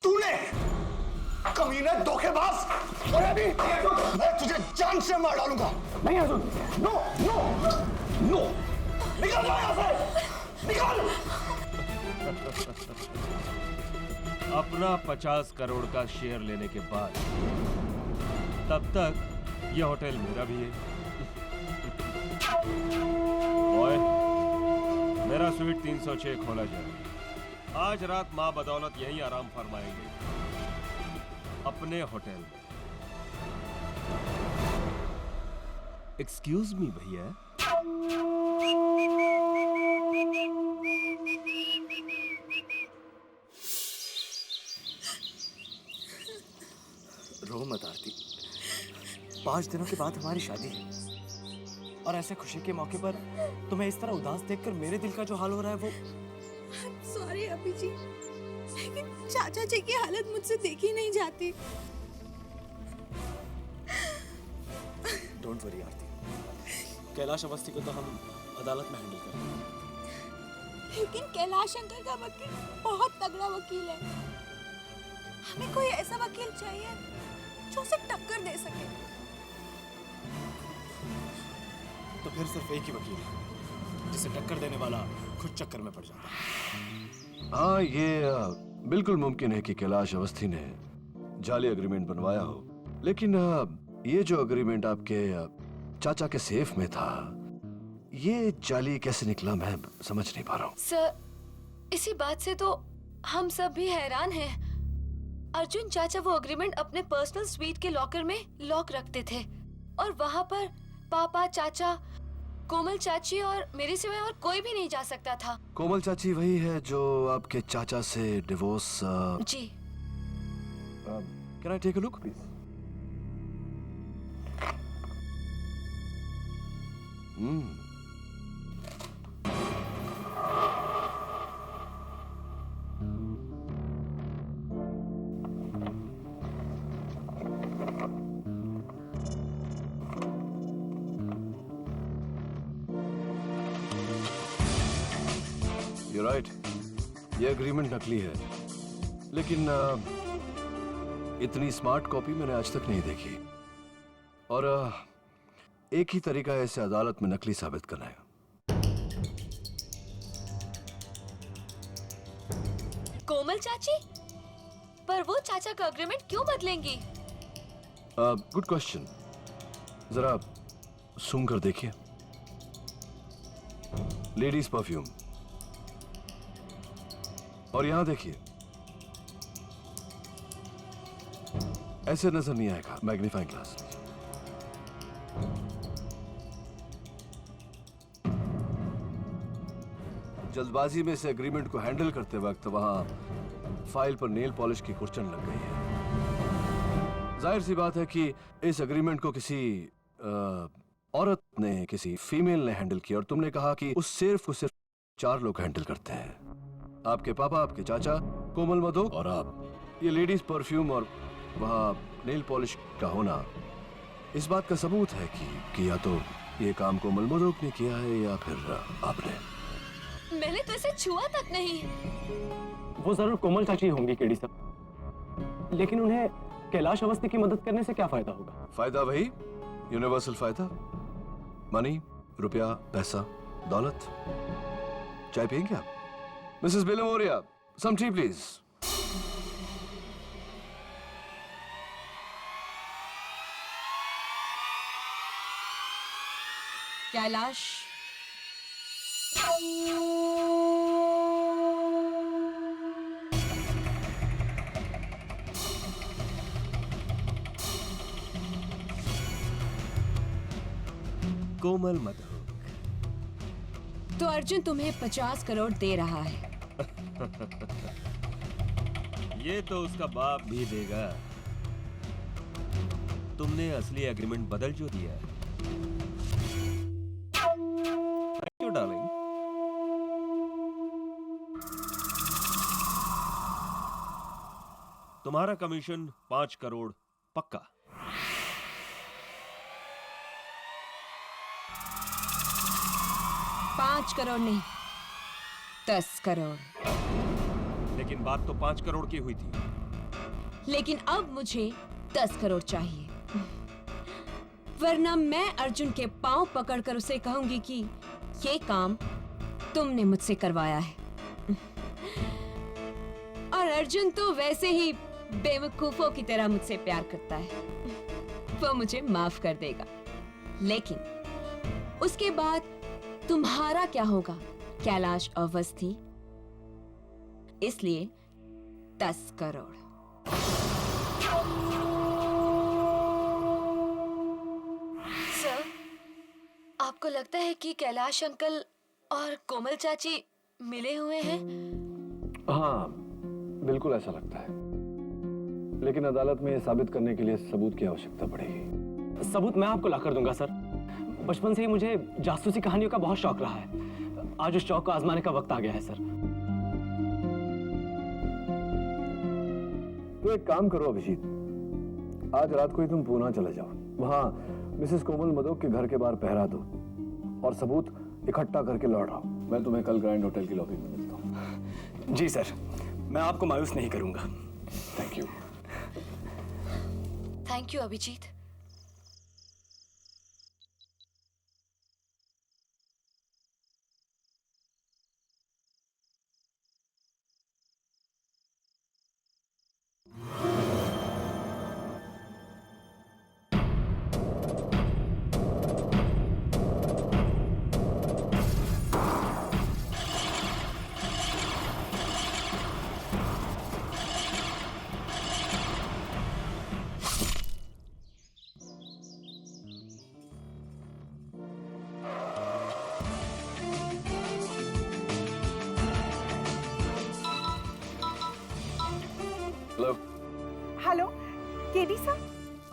तूने, कमीने, धोखेबाज। और अभी मैं तुझे जान से मार डालूंगा। नहीं अर्जुन, नो नो नो, निकल जाओ यहाँ से, निकल। अपना 50 करोड़ का शेयर लेने के बाद तब तक यह होटल मेरा भी है। ओए, मेरा स्वीट 306 खोला जाए। आज रात मां बदौलत यहीं आराम फरमाएंगे अपने होटल में। एक्सक्यूज मी भैया। रो मत आरती, 5 दिनों के बाद हमारी शादी है और ऐसे खुशी के मौके पर तुम्हें इस तरह उदास देखकर मेरे दिल का जो हाल हो रहा है वो। सॉरी अभी जी, लेकिन चाचा जी की हालत मुझसे देखी नहीं जाती। डोंट वरी आरती, कैलाश अवस्थी को तो हम अदालत में हैंडल करेंगे। लेकिन कैलाश अंकल का वकील बहुत तगड़ा वकील है। हमें कोई ऐसा वकील चाहिए जो उसे टक्कर दे सके। तो फिर सिर्फ एक ही वकील है जिसे टक्कर देने वाला खुद चक्कर में पड़ जाता है। हाँ, ये बिल्कुल मुमकिन है कि कैलाश अवस्थी ने जाली एग्रीमेंट बनवाया हो, लेकिन ये जो एग्रीमेंट आपके चाचा के सेफ में था, ये जाली कैसे निकला मैं समझ नहीं पा रहा हूँ। सर, इसी बात से तो हम सब भी हैरान हैं। अर्जुन चाचा वो एग्रीमेंट अपने पर्सनल स्वीट के लॉकर में लॉक रखते थे और वहाँ पर पापा, चाचा, कोमल चाची और मेरे सिवाय और कोई भी नहीं जा सकता था। कोमल चाची वही है जो आपके चाचा से डिवोर्स? जी। Can I take a look please? You're right. ये एग्रीमेंट नकली है, लेकिन इतनी स्मार्ट कॉपी मैंने आज तक नहीं देखी। और एक ही तरीका है इसे अदालत में नकली साबित करना है। कोमल चाची? पर वो चाचा का एग्रीमेंट क्यों बदलेंगी? Good question. जरा सूंघ कर देखिए। Ladies perfume. और यहां देखिए, ऐसे नजर नहीं आएगा। Magnifying glass. जल्दबाजी में इस एग्रीमेंट को हैंडल करते वक्त वहां फाइल पर नेल पॉलिश की कुर्चन लग गई है। जाहिर सी बात है कि इस एग्रीमेंट को किसी औरत ने, किसी फीमेल ने हैंडल किया, और तुमने कहा कि उस सेफ को सिर्फ 4 लोग हैंडल करते हैं। आपके पापा, आपके चाचा, कोमल मधोक और आप। ये लेडीज परफ्यूम और वहाँ नेल पॉलिश का होना इस बात का सबूत है कि या तो ये काम कोमल मधोक ने किया है या फिर आपने। मैंने तो इसे छुआ तक नहीं। वो जरूर कोमल चाची होंगी केडी साहब, लेकिन उन्हें कैलाश अवस्थी की मदद करने से क्या फायदा होगा? फायदा वही यूनिवर्सल फायदा, मनी, रुपया, पैसा, दौलत। चाय पियेंगे आप? Mrs Belmoria, some tea please. Kailash, Komal Madhok. तो अर्जुन तुम्हें 50 करोड़ दे रहा है। ये तो उसका बाप भी देगा। तुमने असली एग्रीमेंट बदल जो दिया है। Thank you darling. तुम्हारा कमीशन 5 करोड़ पक्का। $5 करोड़ नहीं, 10 करोड़। लेकिन बात तो 5 करोड़ की हुई थी। लेकिन अब मुझे 10 करोड़ चाहिए, वरना मैं अर्जुन के पांव पकड़कर उसे कहूंगी कि ये काम तुमने मुझसे करवाया है। और अर्जुन तो वैसे ही बेवकूफों की तरह मुझसे प्यार करता है, वो मुझे माफ कर देगा। लेकिन उसके बाद तुम्हारा क्या होगा कैलाश अवस्थी? इसलिए 10 करोड़। सर, आपको लगता है कि कैलाश अंकल और कोमल चाची मिले हुए हैं? हाँ, बिल्कुल ऐसा लगता है, लेकिन अदालत में साबित करने के लिए सबूत की आवश्यकता पड़ेगी। सबूत मैं आपको लाकर दूंगा सर। बचपन से ही मुझे जासूसी कहानियों का बहुत शौक रहा है। आज उस शौक को आजमाने का वक्त आ गया है सर। तो एक काम करो अभिजीत, आज रात को ही तुम पूना चले जाओ, वहां मिसेस कोमल मधोक के घर के बाहर पहरा दो और सबूत इकट्ठा करके लौट आओ। मैं तुम्हें कल ग्रैंड होटल की लॉबी में मिलता हूँ। जी सर, मैं आपको मायूस नहीं करूंगा। Thank you. Thank you Abhijeet. Hello. Hello KD sir.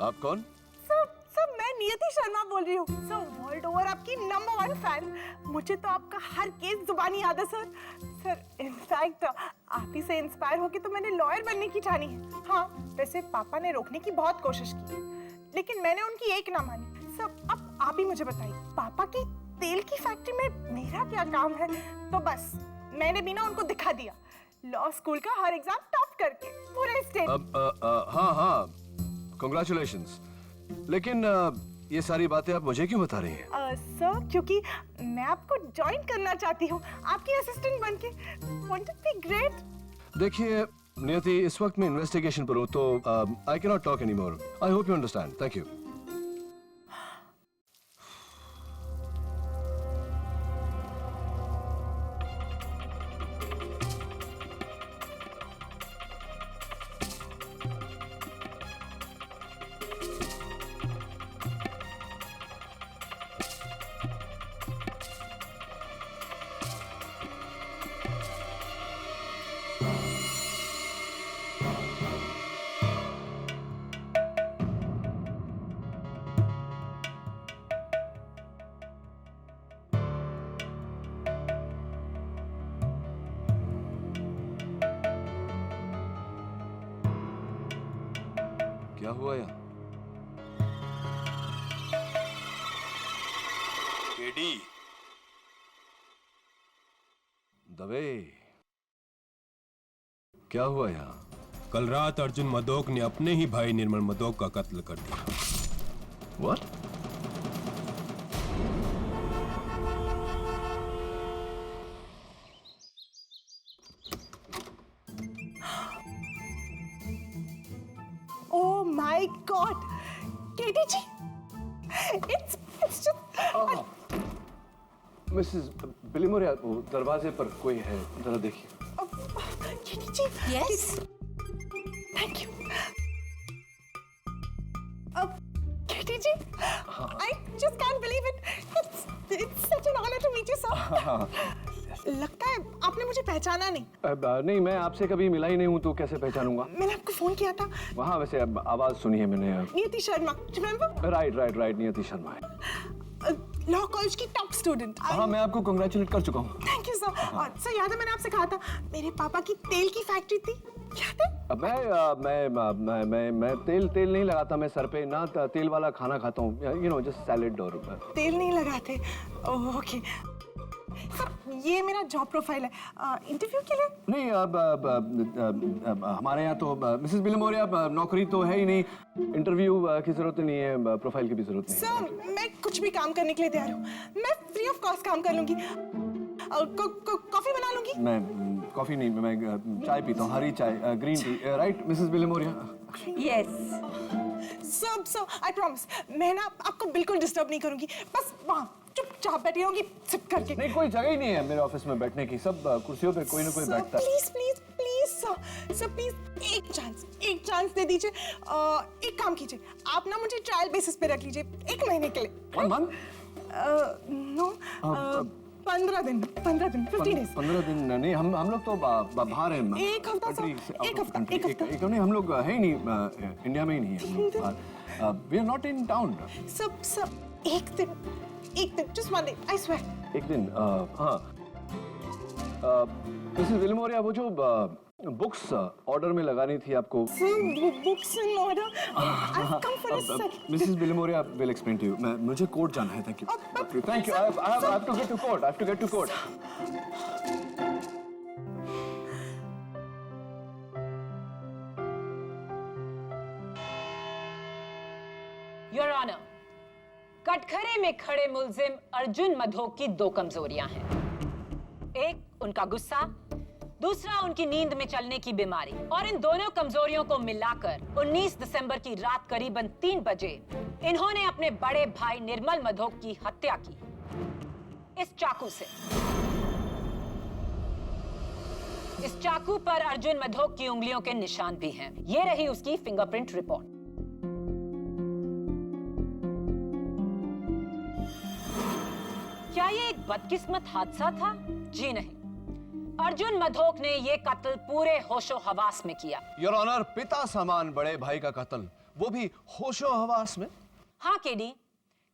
आप कौन? सर मैं नियति शर्मा बोल रही हूँ सर, वर्ल्ड ओवर आपकी नंबर 1 फैन। मुझे तो आपका हर केस जुबानी याद है सर इनफैक्ट आप ही से इंस्पायर होके तो मैंने लॉयर बनने की ठानी है। हाँ वैसे पापा ने रोकने की बहुत कोशिश की लेकिन मैंने उनकी एक ना मानी। सर अब आप ही मुझे बताइए, पापा की तेल की फैक्ट्री में मेरा क्या काम है? तो बस मैंने भी ना उनको दिखा दिया, लॉ स्कूल का हर एग्जाम टॉप करके पूरे स्टेट। हाँ कांग्रेचुलेशंस। लेकिन ये सारी बातें आप मुझे क्यों बता रही हैं? सर क्योंकि मैं आपको ज्वाइन करना चाहती हूँ आपकी असिस्टेंट बनके। Won't it be great? देखिए नियति, इस वक्त मैं इन्वेस्टिगेशन पर हूँ तो I can not talk any more. I hope you understand. Thank you. क्या हुआ यहाँ? केडी दबे, क्या हुआ यहाँ? कल रात अर्जुन मदोक ने अपने ही भाई निर्मल मदोक का कत्ल कर दिया। What? Oh my God, KD ji, it's just Mrs Bilimoria, दरवाजे पर कोई है, जरा देखिए। KD ji, Yes? thank you. KD ji, I just can't believe it. It's such an honor to meet you, sir. लगता है आपने मुझे पहचाना नहीं। नहीं, मैं आपसे कभी मिला ही नहीं हूँ तो कैसे पहचानूंगा? मैंने आपको फोन किया था। वहाँ वैसे आवाज सुनी है मैंने। नियति शर्मा, remember? राइट, नियति शर्मा है। लॉ कॉलेज की टॉप स्टूडेंट। हाँ, मैं आपको कांग्रेचुलेट कर चुका हूँ। Thank you sir. और सर याद है मैंने आपसे कहा था मेरे पापा की तेल की फैक्ट्री थी, याद है? मैं तेल नहीं लगाता मैं सर पे, ना तेल वाला खाना खाता हूँ, यू नो जस्ट सैलेड और। तेल नहीं लगाते? ओके सर, ये मेरा जॉब प्रोफाइल है इंटरव्यू के लिए। नहीं, अब हमारे यहाँ तो मिसेस बिलिमोरिया नौकरी तो है ही नहीं, इंटरव्यू की जरूरत नहीं है, प्रोफाइल की भी जरूरत नहीं। सर मैं कुछ भी काम करने के लिए तैयार हूँ, मैं फ्री ऑफ कॉस्ट काम कर लूंगी, कॉफी बना लूंगी। मैं कॉफी नहीं, मैं चाय पीता हूँ, हरी चाय, green tea. Right Mrs Bilimoria? Yes sir, I promise मैं ना आपको बिल्कुल डिस्टर्ब नहीं करूंगी, बस वहाँ चुपचाप बैठी रहूंगी सिप करके। नहीं, कोई जगह ही नहीं है मेरे ऑफिस में बैठने की, सब कुर्सियों पे कोई ना कोई बैठता है। प्लीज सर प्लीज एक चांस दे दीजिए। एक काम कीजिए, आप ना मुझे ट्रायल बेसिस पे रख लीजिए 1 महीने के लिए। 1 month? नो 15 दिन 15 days। 15 दिन नहीं, हम लोग तो बाहर हैं। एक हफ्ता नहीं, हम लोग है ही नहीं, इंडिया में ही नहीं है। We are not in town. सब एक दिन just one day, I swear। एक दिन, हाँ। मिसेस बिलिमोरिया, वो जो बुक्स ऑर्डर में लगानी थी आपको। Books in order? I've come for a second। Mrs Bilimoria will explain to you। मुझे कोर्ट जाना है। Thank you. I have to get to court। में खड़े मुल्जिम अर्जुन मधोक की दो कमजोरियां हैं। एक उनका गुस्सा, दूसरा उनकी नींद में चलने की बीमारी। और इन दोनों कमजोरियों को मिलाकर 19 दिसंबर की रात करीबन 3 बजे इन्होंने अपने बड़े भाई निर्मल मधोक की हत्या की, इस चाकू से। इस चाकू पर अर्जुन मधोक की उंगलियों के निशान भी हैं। ये रही उसकी फिंगरप्रिंट रिपोर्ट। क्या ये एक बदकिस्मत हादसा था? जी नहीं, अर्जुन मधोक ने ये कत्ल पूरे होशो हवास में किया। योर ऑनर, पिता समान बड़े भाई का कत्ल, वो भी होशो हवास में। हाँ केडी,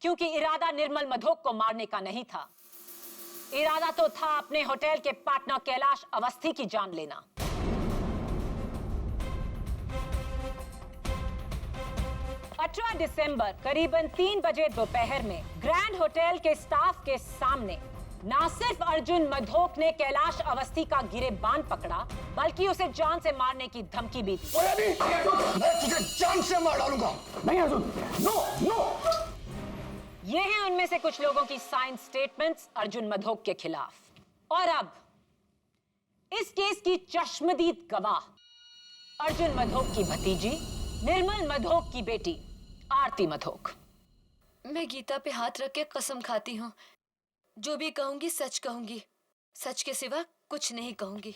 क्योंकि इरादा निर्मल मधोक को मारने का नहीं था। इरादा तो था अपने होटल के पार्टनर कैलाश अवस्थी की जान लेना। दिसंबर करीबन 3 बजे दोपहर में ग्रैंड होटल के स्टाफ के सामने ना सिर्फ अर्जुन मधोक ने कैलाश अवस्थी का गिरेबान पकड़ा, बल्कि उसे जान से मारने की धमकी भी दी। मैं तुझे जान से मार डालूंगा। नहीं अर्जुन, नो नो। ये हैं उनमें से कुछ लोगों की साइन स्टेटमेंट्स अर्जुन मधोक के खिलाफ। और अब इस केस की चश्मदीद गवाह अर्जुन मधोक की भतीजी निर्मल मधोक की बेटी आरती मधोक। मैं गीता पे हाथ रख के कसम खाती हूँ, जो भी कहूंगी सच कहूंगी, सच के सिवा कुछ नहीं कहूंगी।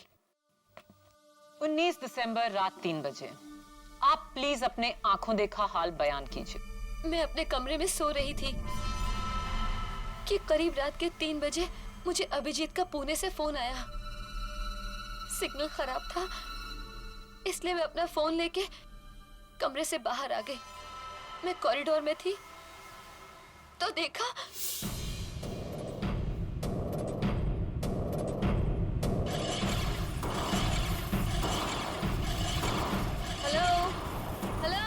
19 दिसंबर रात 3 बजे आप प्लीज अपने आंखों देखा हाल बयान कीजिए। मैं अपने कमरे में सो रही थी कि करीब रात के 3 बजे मुझे अभिजीत का पुणे से फोन आया। सिग्नल खराब था, इसलिए मैं अपना फोन लेके कमरे से बाहर आ गई। मैं कॉरिडोर में थी तो देखा हेलो हेलो,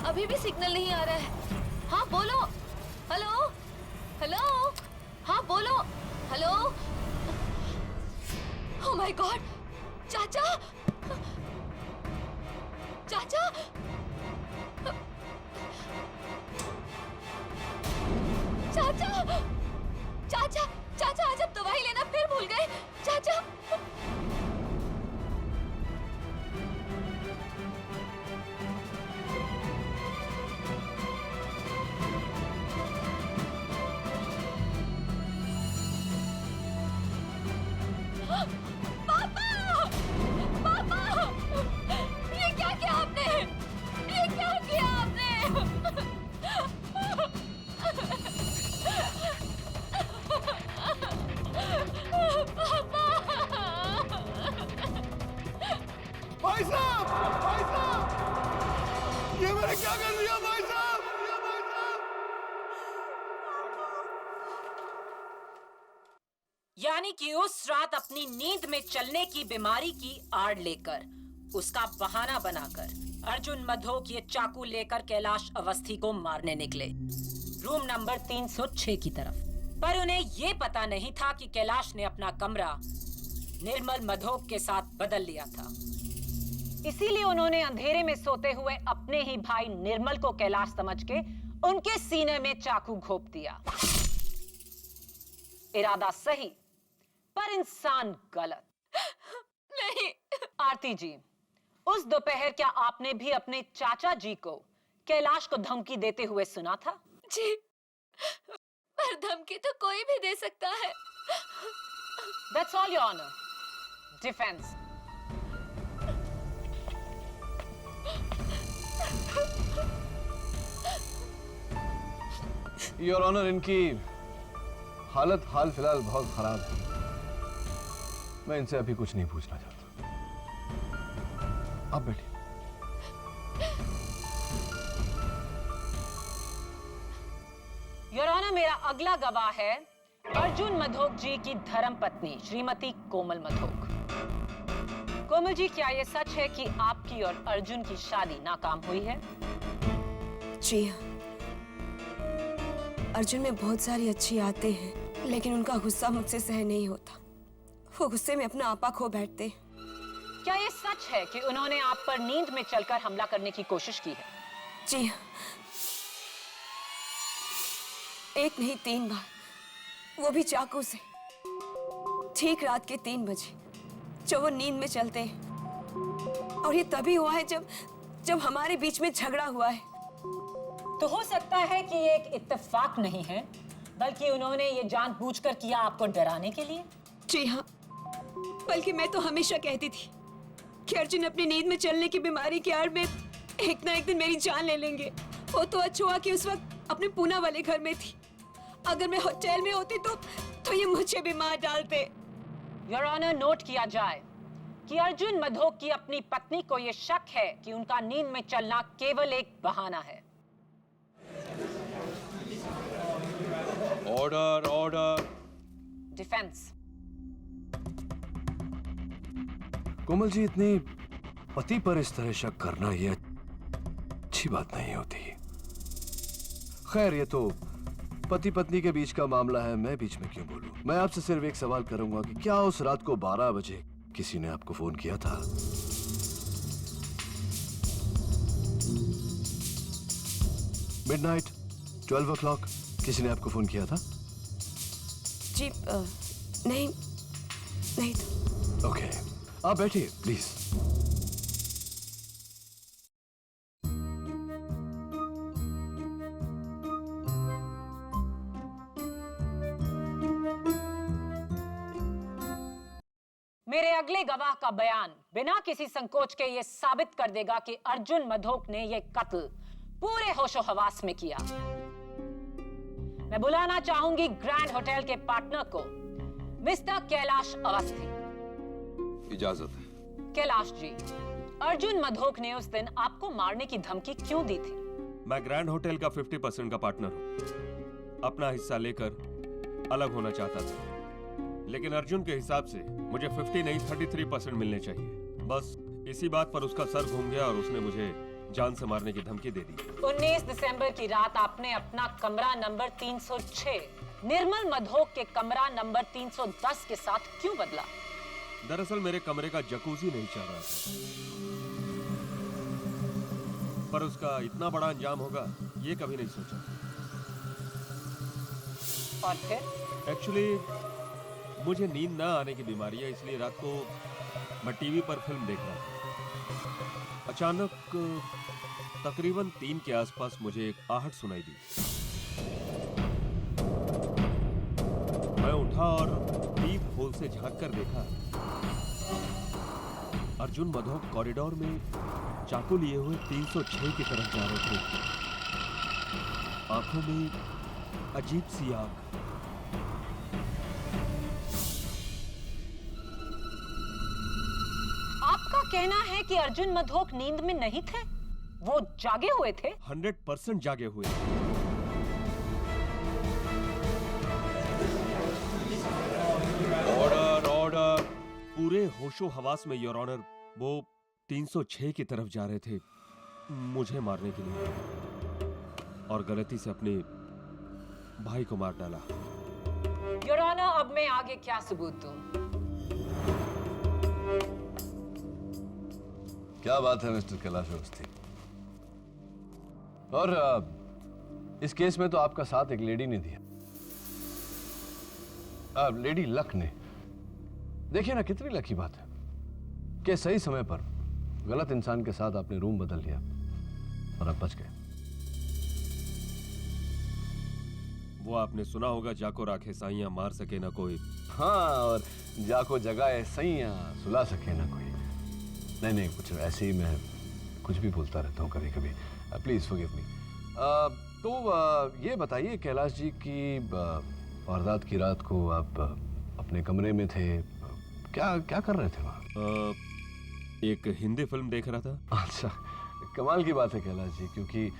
अभी भी सिग्नल नहीं आ रहा है। हाँ बोलो, हेलो हेलो, हाँ बोलो, हेलो। ओह माय गॉड, चाचा चाचा चाचा चाचा चाचा, आज आप दवाई लेना फिर भूल गए। चाचा पापा पापा, ये क्या किया आपने? ये क्या किया आपने? भाई साहब, ये मैंने क्या कर दिया भाई साहब? यानी कि उस रात अपनी नींद में चलने की बीमारी की आड़ लेकर, उसका बहाना बनाकर अर्जुन मधोक ये चाकू लेकर कैलाश अवस्थी को मारने निकले, रूम नंबर 306 की तरफ। पर उन्हें ये पता नहीं था कि कैलाश ने अपना कमरा निर्मल मधोक के साथ बदल लिया था। इसीलिए उन्होंने अंधेरे में सोते हुए अपने ही भाई निर्मल को कैलाश समझ के उनके सीने में चाकू घोंप दिया। इरादा सही, पर इंसान गलत। नहीं। आरती जी, उस दोपहर क्या आपने भी अपने चाचा जी को कैलाश को धमकी देते हुए सुना था? जी, पर धमकी तो कोई भी दे सकता है। That's all, Your Honor. Defense. Your honour, इनकी हालत हाल फिलहाल बहुत खराब है। मैं इनसे अभी कुछ नहीं पूछना चाहता। आप बैठिए। योर ऑनर, मेरा अगला गवाह है अर्जुन मधोक जी की धर्मपत्नी श्रीमती कोमल मधोक। कोमल जी, क्या ये सच है कि आपकी और अर्जुन की शादी नाकाम हुई है? जी हाँ, अर्जुन में बहुत सारी अच्छी आदतें हैं, लेकिन उनका गुस्सा मुझसे सहन नहीं होता। वो गुस्से में अपना आपा खो बैठते। क्या ये सच है कि उन्होंने आप पर नींद में चलकर हमला करने की कोशिश की है? जी हाँ। एक नहीं 3 बार, वो भी चाकू से, ठीक रात के 3 बजे जब वो नींद में चलते हैं। और ये तभी हुआ है जब हमारे बीच में झगड़ा हुआ है। तो हो सकता है कि ये एक इत्तेफाक नहीं है, बल्कि उन्होंने ये जानबूझकर किया आपको डराने के लिए। जी हाँ, बल्कि मैं तो हमेशा कहती थी कि अर्जुन अपनी नींद में चलने की बीमारी की आड़ में एक ना एक दिन मेरी जान ले लेंगे। वो तो अच्छा हुआ कि उस वक्त अपने पूना वाले घर में थी। अगर मैं होटल में होती तो ये मुझे भी मार डालते। योर ऑनर, नोट किया जाए कि अर्जुन मधोक की अपनी पत्नी को यह शक है कि उनका नींद में चलना केवल एक बहाना है। Order order. Defence. Komal ji, इतनी पति पर इस तरह शक करना ये अच्छी बात नहीं होती। खैर, ये तो पति पत्नी के बीच का मामला है, मैं बीच में क्यों बोलूं। मैं आपसे सिर्फ एक सवाल करूंगा कि क्या उस रात को 12 बजे किसी ने आपको फोन किया था? मिडनाइट 12 o'clock किसी ने आपको फोन किया था? जी नहीं तो। ओके, आप बैठिए प्लीज। मेरे अगले गवाह का बयान बिना किसी संकोच के यह साबित कर देगा कि अर्जुन मधोक ने यह कत्ल पूरे होशो हवास में किया। मैं बुलाना चाहूंगी ग्रैंड होटल के पार्टनर को, मिस्टर कैलाश अवस्थी। इजाजत है। कैलाश जी, अर्जुन मधोक ने उस दिन आपको मारने की धमकी क्यों दी थी? मैं ग्रैंड होटल का 50% का पार्टनर हूँ। अपना हिस्सा लेकर अलग होना चाहता था, लेकिन अर्जुन के हिसाब से मुझे 50 नहीं 33% मिलने चाहिए। बस इसी बात पर उसका सर घूम गया और उसने मुझे जान से मारने की धमकी दे दी। 19 दिसंबर की रात आपने अपना कमरा नंबर 306 निर्मल मधोक के कमरा नंबर 310 के साथ क्यों बदला? दरअसल मेरे कमरे का जकूजी नहीं चल रहा था, पर उसका इतना बड़ा अंजाम होगा ये कभी नहीं सोचा। और फिर? एक्चुअली मुझे नींद ना आने की बीमारी है, इसलिए रात को मैं टीवी पर फिल्म देख रहा था। अचानक तकरीबन 3 के आसपास मुझे एक आहट सुनाई दी। मैं उठा और पीप होल से झांक कर देखा। अर्जुन मधोक कॉरिडोर में चाकू लिए हुए 306 की तरफ जा रहे थे। आंखों में अजीब सी आग। आपका कहना है कि अर्जुन मधोक नींद में नहीं थे, वो जागे हुए थे? 100% जागे हुए। Order order. पूरे होशो हवास में योर ऑनर, वो 306 की तरफ जा रहे थे मुझे मारने के लिए, और गलती से अपने भाई को मार डाला। योर ऑनर, अब मैं आगे क्या सबूत दूं? क्या बात है मिस्टर कैलाश अवस्थी। और इस केस में तो आपका साथ एक लेडी ने दिया, लेडी लक ने। देखिए ना, कितनी लकी बात है कि सही समय पर गलत इंसान के साथ आपने रूम बदल लिया और आप बच गए। वो आपने सुना होगा, जाको राखे साइयां मार सके ना कोई। हाँ, और जाको जगाए सैयां सुला सके ना कोई। नहीं, कुछ ऐसे ही मैं कुछ भी बोलता रहता हूँ कभी कभी। Please forgive me. तो ये बताइए कैलाश जी की वारदात की रात को आप अपने कमरे में थे, क्या कर रहे थे वहाँ? एक हिंदी फिल्म देख रहा था। अच्छा, कमाल की बात है कैलाश जी, क्योंकि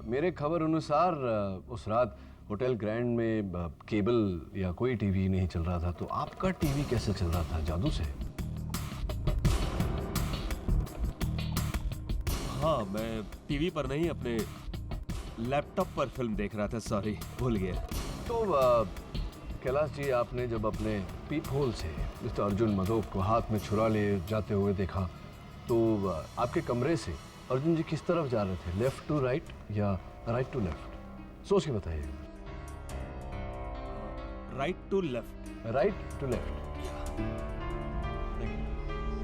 मेरे खबर अनुसार उस रात होटल ग्रैंड में केबल या कोई टीवी नहीं चल रहा था, तो आपका टीवी कैसे चल रहा था? जादू से? हाँ, मैं टीवी पर नहीं, अपने लैपटॉप पर फिल्म देख रहा था। सॉरी, भूल गया। तो कैलाश जी, आपने जब अपने पीप होल से मिस्टर अर्जुन मधोक को हाथ में छुरा ले जाते हुए देखा, तो आपके कमरे से अर्जुन जी किस तरफ जा रहे थे? लेफ्ट टू राइट या राइट टू लेफ्ट? सोच के बताइए। Right to left. Right to left.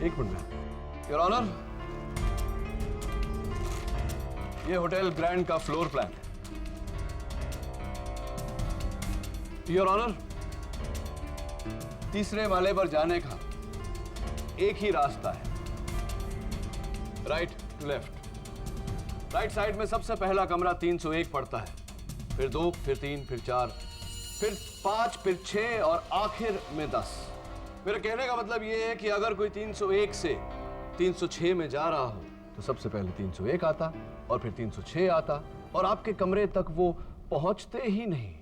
एक मिनट योर ऑनर, ये होटल ग्रैंड का फ्लोर प्लान है। योर ऑनर, तीसरे माले पर जाने का एक ही रास्ता है, right to left. Right side में सबसे पहला कमरा 301 पड़ता है, फिर 2, फिर 3, फिर 4, फिर 5, फिर 6 और आखिर में 10। मेरे कहने का मतलब यह है कि अगर कोई 301 से 306 में जा रहा हो तो सबसे पहले 301 आता और फिर 306 आता और आपके कमरे तक वो पहुंचते ही नहीं।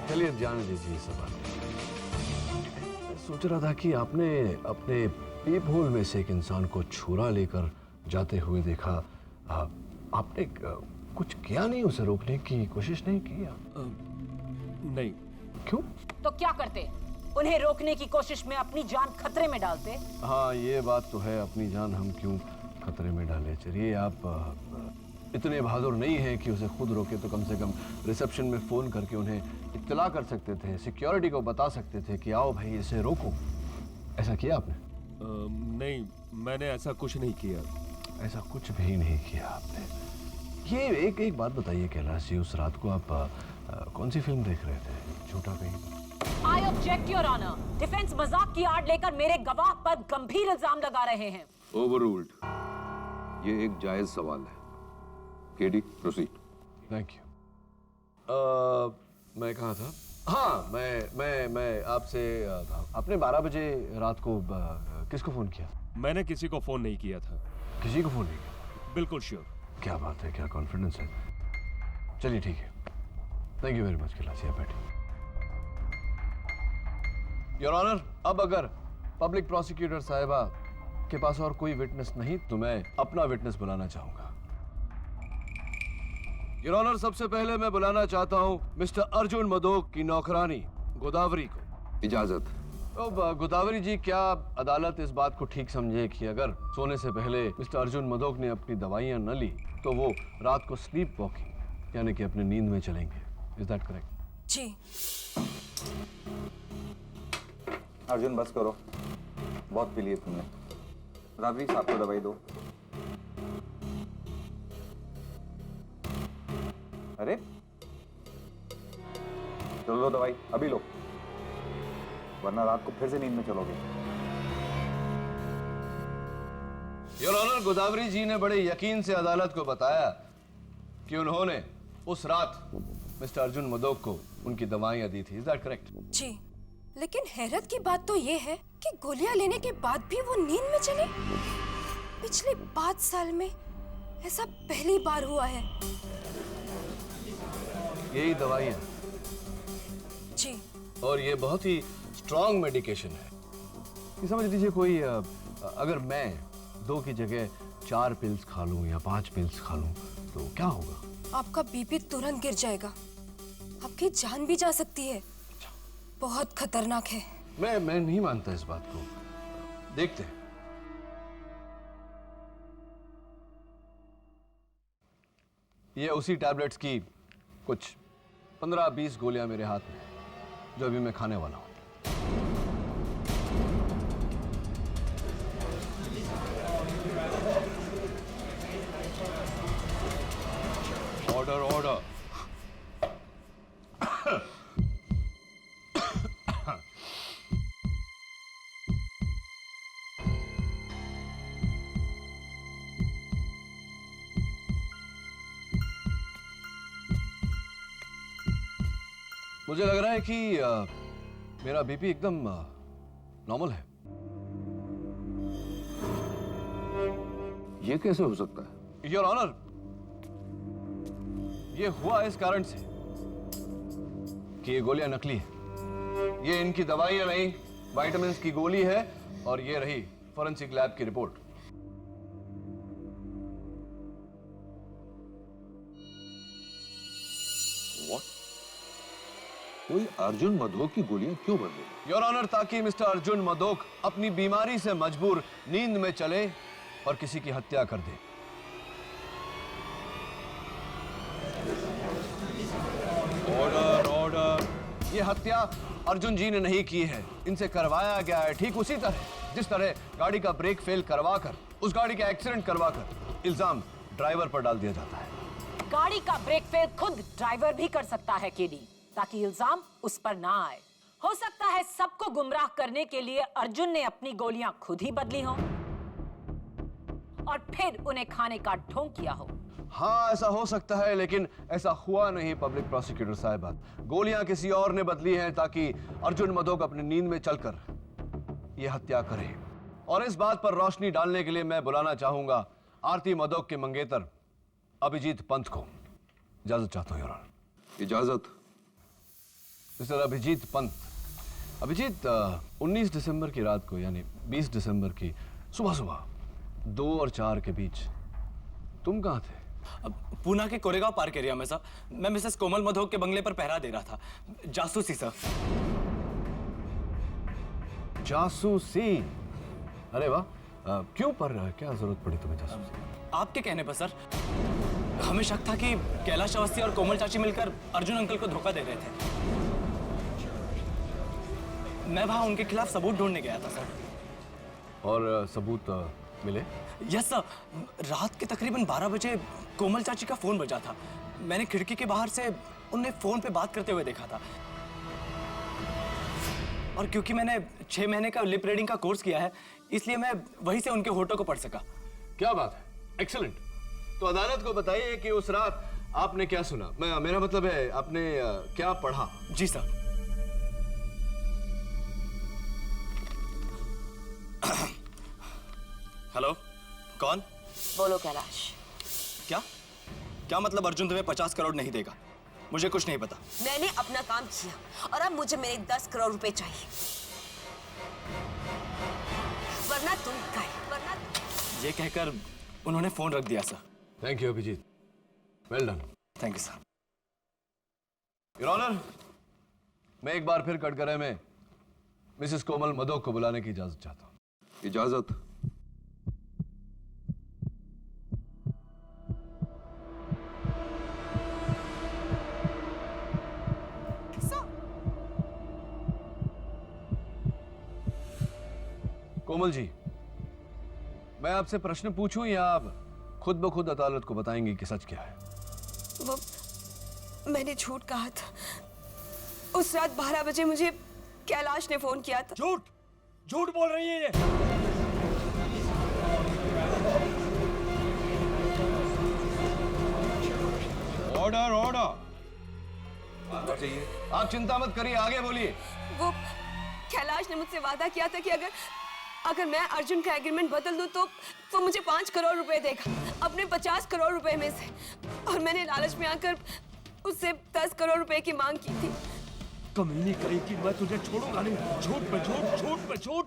चलिए जाने दीजिए सब बात। सोच रहा था कि आपने अपने पीप होल में से एक इंसान को छुरा लेकर जाते हुए देखा, आपने कुछ किया नहीं, उसे रोकने की कोशिश नहीं की? नहीं। क्यों? तो क्या करते? उन्हें रोकने की कोशिश में अपनी जान खतरे में डालते? हाँ, ये बात तो है, अपनी जान हम क्यों खतरे में डालें। चलिए, आप इतने बहादुर नहीं हैं कि उसे खुद रोके, तो कम से कम रिसेप्शन में फोन करके उन्हें इत्तला कर सकते थे, सिक्योरिटी को बता सकते थे कि आओ भाई इसे रोको। ऐसा किया आपने? नहीं, मैंने ऐसा कुछ नहीं किया। ऐसा कुछ भी नहीं किया आपने? ये एक बात बताइए कैलाश जी, उस रात को आप कौन सी फिल्म देख रहे थे? झूठा कहीं? I object your honour. Defence मजाक की आड़ लेकर मेरे गवाह पर गंभीर इल्जाम लगा रहे हैं। ओवररूल्ड। ये एक जायज सवाल है। KD, proceed. Thank you. मैं कहाँ था? हाँ, मैं आपसे आपने 12 बजे रात को किसको फोन किया? मैंने किसी को फोन नहीं किया था। किसी को फोन नहीं किया? बिल्कुल श्योर। क्या बात है, क्या कॉन्फिडेंस है। चलिए ठीक है, thank you very much Kailash, आप बैठिए। योर ऑनर, अब अगर पब्लिक प्रोसिक्यूटर साहिबा के पास और कोई विटनेस नहीं तो मैं अपना विटनेस बुलाना चाहूंगा। योर ऑनर, सबसे पहले मैं बुलाना चाहता हूं मिस्टर अर्जुन मदोक की नौकरानी गोदावरी को। इजाजत। तो गोदावरी जी, क्या अदालत इस बात को ठीक समझे कि अगर सोने से पहले मिस्टर अर्जुन मदोक ने अपनी दवाइयां न ली तो वो रात को स्लीप वॉकिंग यानी कि अपने नींद में चलेंगे? Is that correct? जी। अर्जुन बस करो, बहुत पी लिए तुमने। राबरी साहब को दवाई दो। अरे चलो लो दवाई, अभी लो, वरना रात को फिर से नींद में चलोगे। योर ऑनर, गोदावरी जी ने बड़े यकीन से अदालत को बताया कि उन्होंने उस रात मिस्टर अर्जुन मदोक को उनकी दवाइयां दी थी। Is that correct? जी, लेकिन हैरत की बात तो ये है कि गोलियां लेने के बाद भी वो नींद में चले। पिछले 5 साल में ऐसा पहली बार हुआ है। यही दवाइयां? जी। और ये बहुत ही स्ट्रॉन्ग मेडिकेशन है। ये समझ लीजिए कोई अगर मैं 2 की जगह 4 पिल्स खा लूं या 5 पिल्स खा लूं तो क्या होगा? आपका बीपी तुरंत गिर जाएगा, आपकी जान भी जा सकती है। बहुत खतरनाक है। मैं नहीं मानता इस बात को। देखते हैं। ये उसी टैबलेट्स की कुछ 15-20 गोलियां मेरे हाथ में है जो अभी मैं खाने वाला हूं। Order order. मुझे लग रहा है कि मेरा बीपी एकदम नॉर्मल है। ये कैसे हो सकता है? योर ऑनर, ये हुआ इस कारण से कि ये गोलियां नकली है। ये इनकी दवाइयां नहीं, विटामिन्स की गोली है और ये रही फोरेंसिक लैब की रिपोर्ट। कोई अर्जुन मदोक की गोलियां क्यों बदलेगी? योर ऑनर, ताकि मिस्टर अर्जुन मदोक अपनी बीमारी से मजबूर नींद में चले और किसी की हत्या कर दे। Order order. ये हत्या अर्जुन जी ने नहीं की है, इनसे करवाया गया है, ठीक उसी तरह जिस तरह गाड़ी का ब्रेक फेल करवाकर, उस गाड़ी का एक्सीडेंट करवाकर इल्जाम ड्राइवर पर डाल दिया जाता है। गाड़ी का ब्रेक फेल खुद ड्राइवर भी कर सकता है केडी, ताकि इल्जाम उस पर ना आए। हो सकता है सबको गुमराह करने के लिए अर्जुन ने अपनी गोलियां खुद ही बदली हो और फिर उन्हें खाने का ढोंग किया हो। हाँ, ऐसा हो सकता है, लेकिन ऐसा हुआ नहीं पब्लिक प्रोसिक्यूटर साहिबा। गोलियां किसी और ने बदली हैं ताकि अर्जुन मधोक अपनी नींद में चलकर यह हत्या करे। और इस बात पर रोशनी डालने के लिए मैं बुलाना चाहूंगा आरती मधोक के मंगेतर अभिजीत पंत को। इजाजत चाहता हूं योर ऑनर। इजाजत। मिस्टर अभिजीत पंत। अभिजीत, 19 दिसंबर की रात को यानी 20 दिसंबर की सुबह सुबह 2 और 4 के बीच तुम कहां थे? पूना के कोरेगांव पार्क एरिया में सर। मैं मिसेस कोमल मधोक के बंगले पर पहरा दे रहा था, जासूसी सर। जासूसी? अरे वाह, क्यों पर क्या जरूरत पड़ी तुम्हें जासूसी? आपके कहने पर सर। हमें शक था कि कैलाश अवस्थी और कोमल चाची मिलकर अर्जुन अंकल को धोखा दे रहे थे। मैं वहां उनके खिलाफ सबूत ढूंढने गया था सर। और सबूत मिले? Yes sir. रात के तकरीबन 12 बजे कोमल चाची का फोन बजा था। मैंने खिड़की के बाहर से उन्हें फोन पे बात करते हुए देखा था। और क्योंकि मैंने 6 महीने का लिप रीडिंग का कोर्स किया है, इसलिए मैं वहीं से उनके होठों को पढ़ सका। क्या बात है, एक्सीलेंट। तो अदालत को बताइए कि उस रात आपने क्या सुना। मेरा मतलब है आपने क्या पढ़ा? जी सर। हेलो, कौन? बोलो कैलाश। क्या क्या मतलब अर्जुन तुम्हें 50 करोड़ नहीं देगा? मुझे कुछ नहीं पता। मैंने अपना काम किया और अब मुझे मेरे 10 करोड़ रुपए चाहिए, वरना तुम गए, वरना। ये कहकर उन्होंने फोन रख दिया sir. Thank you Abhijeet, well done. Thank you sir. Your honour, मैं एक बार फिर कटघरे में मिसेस कोमल मधोक को बुलाने की इजाजत चाहता हूं। इजाजत। कोमल जी, मैं आपसे प्रश्न पूछूं या आप खुद ब खुद अदालत को बताएंगी कि सच क्या है? वो मैंने झूठ कहा था। उस रात 12 बजे मुझे कैलाश ने फोन किया था। झूठ झूठ बोल रही है ये। Order order. आप चिंता मत करिए, आगे बोलिए। वो कैलाश ने मुझसे वादा किया था कि अगर मैं अर्जुन का एग्रीमेंट बदल दूं तो वो मुझे 5 करोड़ रुपए देगा, अपने 50 करोड़ रुपए में से। और मैंने लालच में आकर उससे 10 करोड़ रुपए की मांग की थी। कमीनी करेगी, मैं तुझे छोड़ूंगा नहीं। झूठ पे झूठ, झूठ पे झूठ।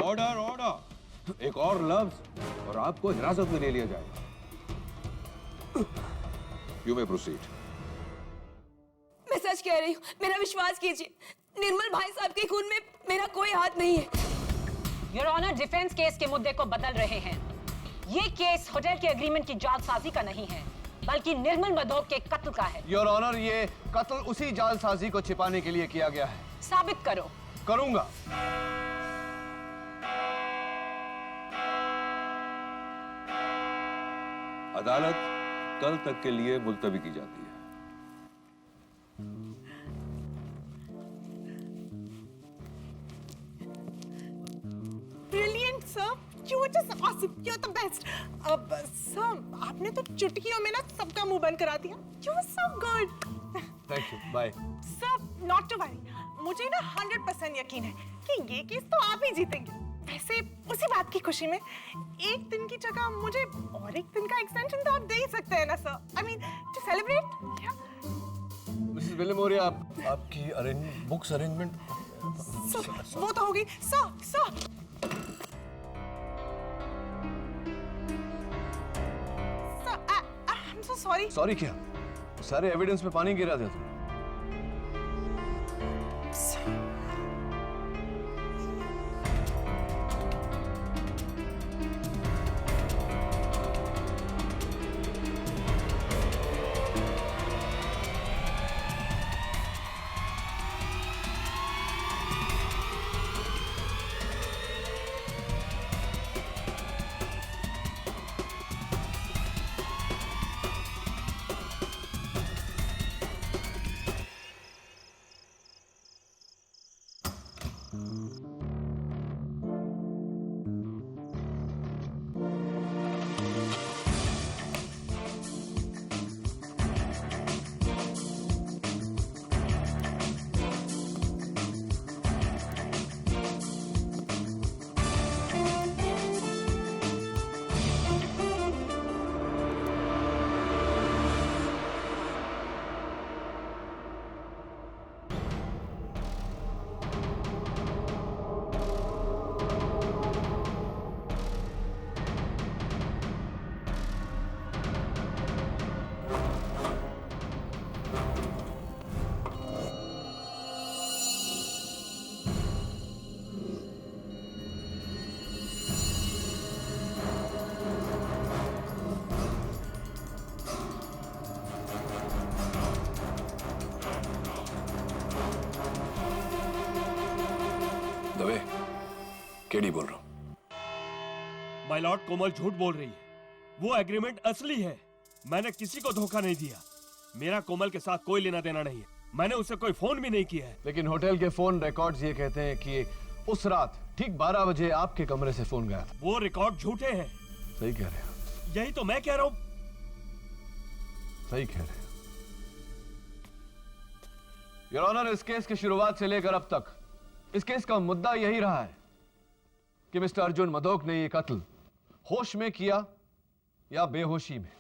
Order order. एक और लफ्ज और आपको हिरासत में ले लिया जाएगा। You may proceed. मैं सच कह रही हूँ, मेरा विश्वास कीजिए। निर्मल भाई साहब के खून में मेरा कोई हाथ नहीं है। योर ऑनर, डिफेंस केस के मुद्दे को बदल रहे हैं। ये केस होटल के एग्रीमेंट की जालसाजी का नहीं है, बल्कि निर्मल मधोक के कत्ल का है। योर ऑनर, ये कत्ल उसी जालसाजी को छिपाने के लिए किया गया है। साबित करो। करूंगा। अदालत कल तक के लिए मुलतवी की जाती है। Brilliant, sir. You were just awesome. You're the best. Sir, आपने तो चुटकियों में ना सबका मुंह बंद करा दिया। You were so good. Thank you, bye. Sir, not to worry. मुझे ना 100% यकीन है कि ये केस तो आप ही जीतेंगे। वैसे उसी बात की खुशी में एक दिन की जगह मुझे और एक दिन का एक्सटेंशन तो आप दे ही सकते हैं ना sir. I mean, to celebrate. Mrs विलियमोरिया, आपकी बुक्स अरेंजमेंट वो तो हो गई। Sir I'm so sorry. Sorry क्या? सारे एविडेंस में पानी गिरा दिया तुम। केडी बोल रहा हूं। माय लॉर्ड, कोमल झूठ बोल रही है। वो एग्रीमेंट असली है। मैंने किसी को धोखा नहीं दिया। मेरा कोमल के साथ कोई लेना देना नहीं है। मैंने उसे कोई फोन भी नहीं किया है। लेकिन होटल के फोन रिकॉर्ड्स ये कहते हैं कि उस रात ठीक 12 बजे आपके कमरे से फोन गया। वो रिकॉर्ड झूठे हैं। सही कह रहे हैं। यही तो मैं कह रहा हूं। सही कह रहे हैं। योर ऑनर, इस केस की शुरुआत से लेकर अब तक इस केस का मुद्दा यही रहा है कि मिस्टर अर्जुन मदोक ने यह कत्ल होश में किया या बेहोशी में।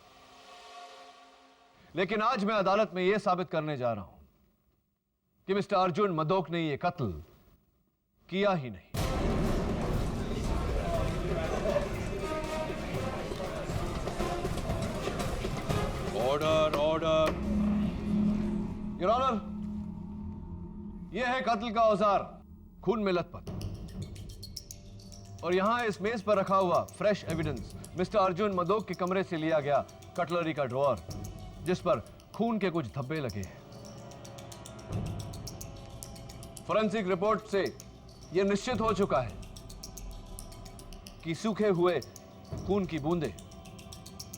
लेकिन आज मैं अदालत में यह साबित करने जा रहा हूं कि मिस्टर अर्जुन मदोक ने यह कत्ल किया ही नहीं। Order, order. योर ऑनर, यह है कत्ल का औजार, खून में लथपथ। और यहां इस मेज पर रखा हुआ fresh evidence mister Arjun Madok के कमरे से लिया गया कटलरी का ड्रॉअर, जिस पर खून के कुछ धब्बे लगे हैं। फोरेंसिक रिपोर्ट से यह निश्चित हो चुका है कि सूखे हुए खून की बूंदें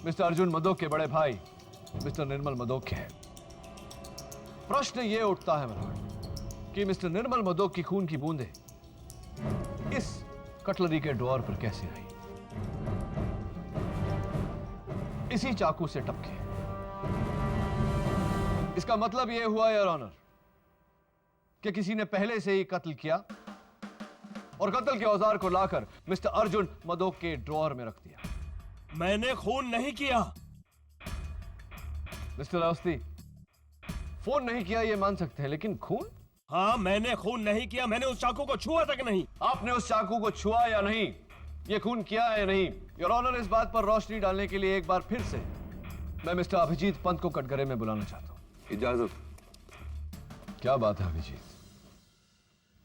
मिस्टर अर्जुन मदोक के बड़े भाई मिस्टर निर्मल मदोक के हैं। प्रश्न यह उठता है मेरा कि मिस्टर निर्मल मदोक की खून की बूंदें इस कटलरी के ड्रॉअर पर कैसे आई? इसी चाकू से टपके। इसका मतलब यह हुआ योर ऑनर कि किसी ने पहले से ही कत्ल किया और कत्ल के औजार को लाकर मिस्टर अर्जुन मदोक के ड्रॉअर में रख दिया। मैंने खून नहीं किया। मिस्टर अवस्थी, फोन नहीं किया यह मान सकते हैं, लेकिन खून? हाँ, मैंने खून नहीं किया। मैंने उस चाकू को छुआ तक नहीं। आपने उस चाकू को छुआ या नहीं, यह खून किया है या नहीं, योर ऑनर, इस बात पर रोशनी डालने के लिए एक बार फिर से मैं मिस्टर अभिजीत पंत को कटघरे में बुलाना चाहता हूं। इजाजत। क्या बात है अभिजीत,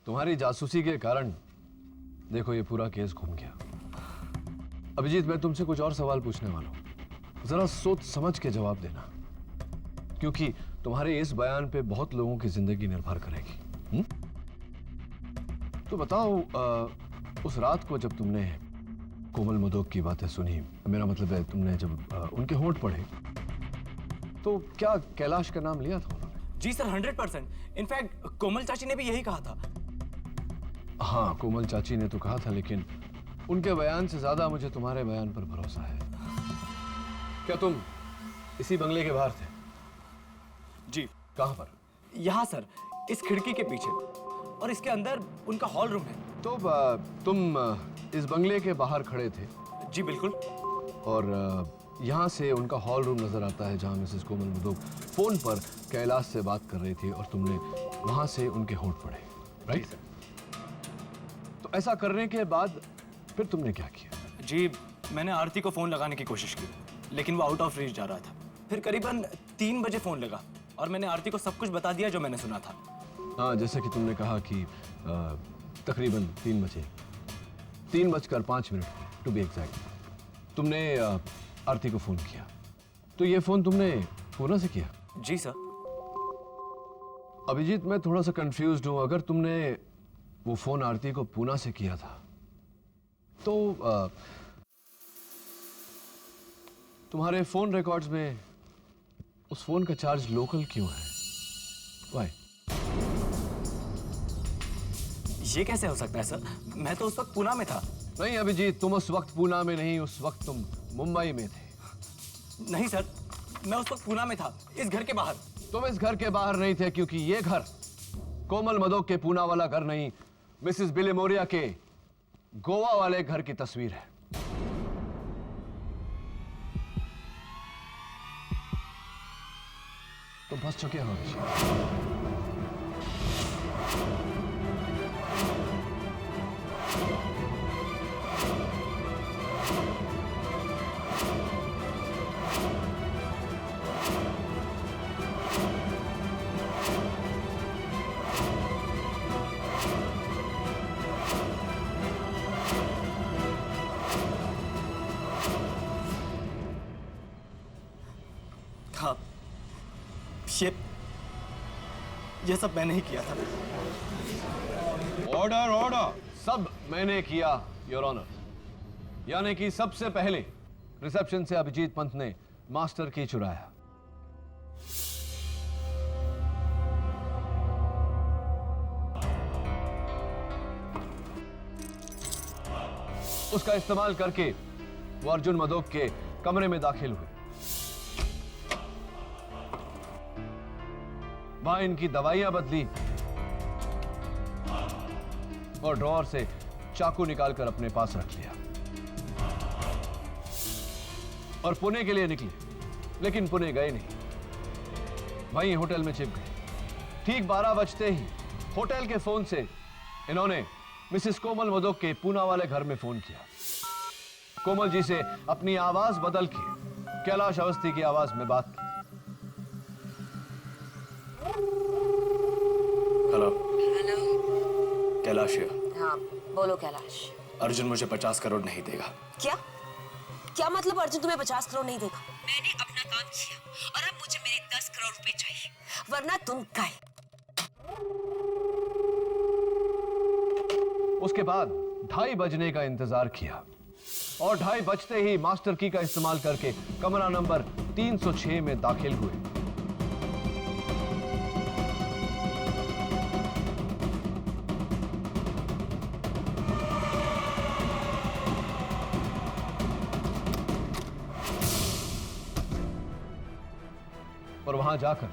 तुम्हारी जासूसी के कारण देखो ये पूरा केस घूम गया। अभिजीत, मैं तुमसे कुछ और सवाल पूछने वाला हूं, जरा सोच समझ के जवाब देना, क्योंकि तुम्हारे इस बयान पे बहुत लोगों की जिंदगी निर्भर करेगी। तो बताओ, उस रात को जब तुमने कोमल मदोक की बातें सुनी, मेरा मतलब है तुमने जब उनके होंठ पढ़े, तो क्या कैलाश का नाम लिया था उन्होंने? जी सर, 100%। इनफैक्ट कोमल चाची ने भी यही कहा था। हाँ, कोमल चाची ने तो कहा था, लेकिन उनके बयान से ज्यादा मुझे तुम्हारे बयान पर भरोसा है। क्या तुम इसी बंगले के बाहर थे? जी। कहां पर? यहाँ सर, इस खिड़की के पीछे, और इसके अंदर उनका हॉल रूम है। तो तुम इस बंगले के बाहर खड़े थे? जी बिल्कुल। और यहाँ से उनका हॉल रूम नजर आता है, जहाँ मिसेस कोमल मदोक फोन पर कैलाश से बात कर रही थी, और तुमने वहां से उनके होंठ पढ़े, राइट? तो ऐसा करने के बाद फिर तुमने क्या किया? जी, मैंने आरती को फोन लगाने की कोशिश की, लेकिन वो आउट ऑफ रीच जा रहा था। फिर करीबन 3 बजे फोन लगा, और मैंने आरती को सब कुछ बता दिया जो मैंने सुना था। हाँ, जैसे कि तुमने कहा कि तकरीबन 3 बजे, 3:05 टू बी एग्जैक्ट, तुमने आरती को फोन किया। तो ये फोन तुमने पूना से किया? जी सर। अभिजीत, मैं थोड़ा सा कंफ्यूज्ड हूं। अगर तुमने वो फोन आरती को पूना से किया था, तो तुम्हारे फोन रिकॉर्ड्स में उस फोन का चार्ज लोकल क्यों है? Why? ये कैसे हो सकता है सर? मैं तो उस वक्त पूना में था। नहीं अभिजीत, तुम उस वक्त पूना में नहीं, उस वक्त तुम मुंबई में थे। नहीं सर, मैं उस वक्त पूना में था, इस घर के बाहर। तुम इस घर के बाहर नहीं थे, क्योंकि ये घर कोमल मदोक के पूना वाला घर नहीं, मिसेस बिली मोरिया के गोवा वाले घर की तस्वीर है। तुम फंस चुके हो अभिजीत। हाँ, ये सब मैंने ही किया था। Order, order. सब मैंने किया, योर ऑनर। यानी कि सबसे पहले रिसेप्शन से अभिजीत पंत ने मास्टर की चुराया। उसका इस्तेमाल करके वो अर्जुन मदोक के कमरे में दाखिल हुए। वहां इनकी दवाइयां बदली और ड्रॉअर से चाकू निकालकर अपने पास रख लिया और पुणे के लिए निकले, लेकिन पुणे गए नहीं, वहीं होटल में छिप गए। ठीक 12 बजते ही होटल के फोन से इन्होंने मिसेस कोमल मदोक के पूना वाले घर में फोन किया। कोमल जी से अपनी आवाज बदल के कैलाश अवस्थी की आवाज में बात की। हेलो। कैलाश है। हाँ बोलो कैलाश। अर्जुन मुझे 50 करोड़ नहीं देगा। क्या क्या मतलब अर्जुन तुम्हें 50 करोड़ नहीं देगा? मैंने अपना काम किया और अब मुझे मेरे 10 करोड़ रुपए चाहिए, वरना तुम गए। उसके बाद 2:30 बजने का इंतजार किया और 2:30 बजते ही मास्टर की का इस्तेमाल करके कमरा नंबर 306 में दाखिल हुए। और वहां जाकर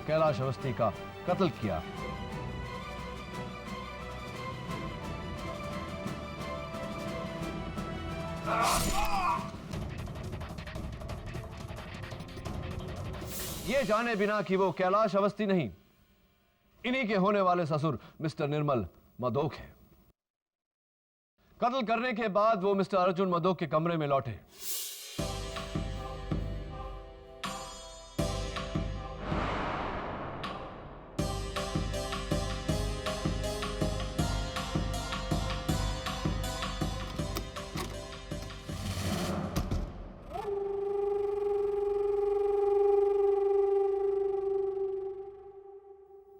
कैलाश अवस्थी का कत्ल किया। ये जाने बिना कि वो कैलाश अवस्थी नहीं, इन्हीं के होने वाले ससुर मिस्टर निर्मल मदोक है। कत्ल करने के बाद वो मिस्टर अर्जुन मदोक के कमरे में लौटे।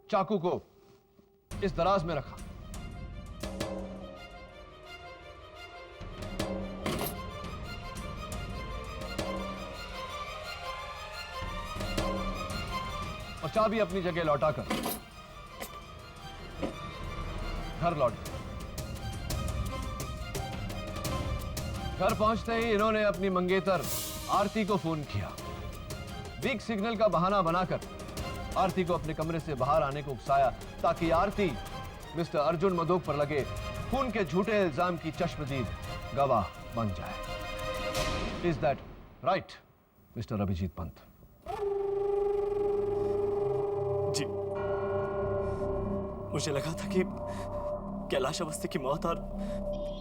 चाकू को इस दराज में रखा। और चाबी अपनी जगह लौटाकर घर लौट गए। घर पहुंचते ही इन्होंने अपनी मंगेतर आरती को फोन किया। वीक सिग्नल का बहाना बनाकर आरती को अपने कमरे से बाहर आने को उकसाया ताकि आरती मिस्टर अर्जुन मदोक पर लगे खून के झूठे इल्जाम की चश्मदीद गवाह बन जाए। Is that right mister Abhijeet Pant? जी, मुझे लगा था कि कैलाश अवस्थी की मौत और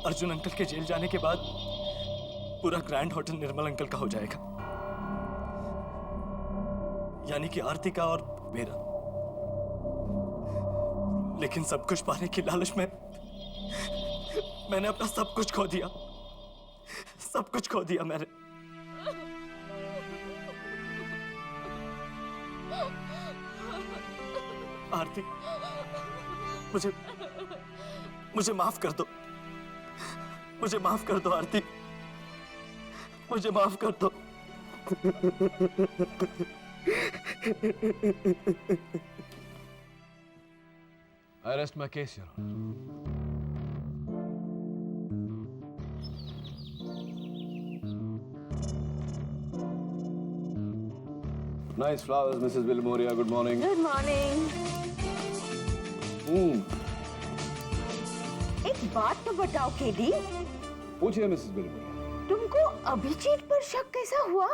अर्जुन अंकल के जेल जाने के बाद पूरा ग्रैंड होटल निर्मल अंकल का हो जाएगा, यानी कि आरती का और मेरा। लेकिन सब कुछ पाने की लालच में मैंने अपना सब कुछ खो दिया। सब कुछ खो दिया मैंने। आरती, मुझे माफ कर दो। मुझे माफ कर दो आरती, मुझे माफ कर दो। I rest my case, Your Honor. Nice flowers, Mrs. Vilmoria. Good morning. Good morning. एक बात तो बताओ केडी, पूछिए मिसेस बिलमोरिया। तुमको अभिजीत पर शक कैसा हुआ?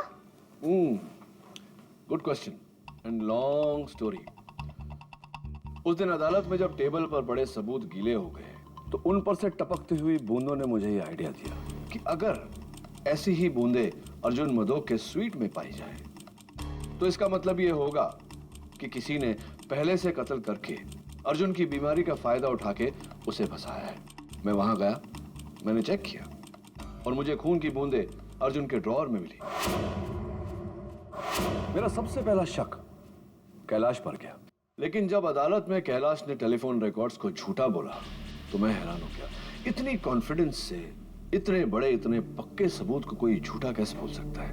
Good question and long story. उस दिन अदालत में जब टेबल पर बड़े सबूत गीले हो गए तो उन पर से टपकती हुई बूंदों ने मुझे ये आइडिया दिया कि अगर ऐसी ही बूंदें अर्जुन मदोक के स्वीट में पाई जाए तो इसका मतलब ये होगा कि किसी ने पहले से कत्ल करके अर्जुन की बीमारी का फायदा उठा के उसे फंसाया है। मैं वहां गया, मैंने चेक किया और मुझे खून की बूंदें अर्जुन के ड्रॉअर में मिली। मेरा सबसे पहला शक कैलाश पर गया, लेकिन जब अदालत में कैलाश ने टेलीफोन रिकॉर्ड्स को झूठा बोला तो मैं हैरान हो गया। इतनी कॉन्फिडेंस से इतने बड़े इतने पक्के सबूत को कोई झूठा कैसे बोल सकता है?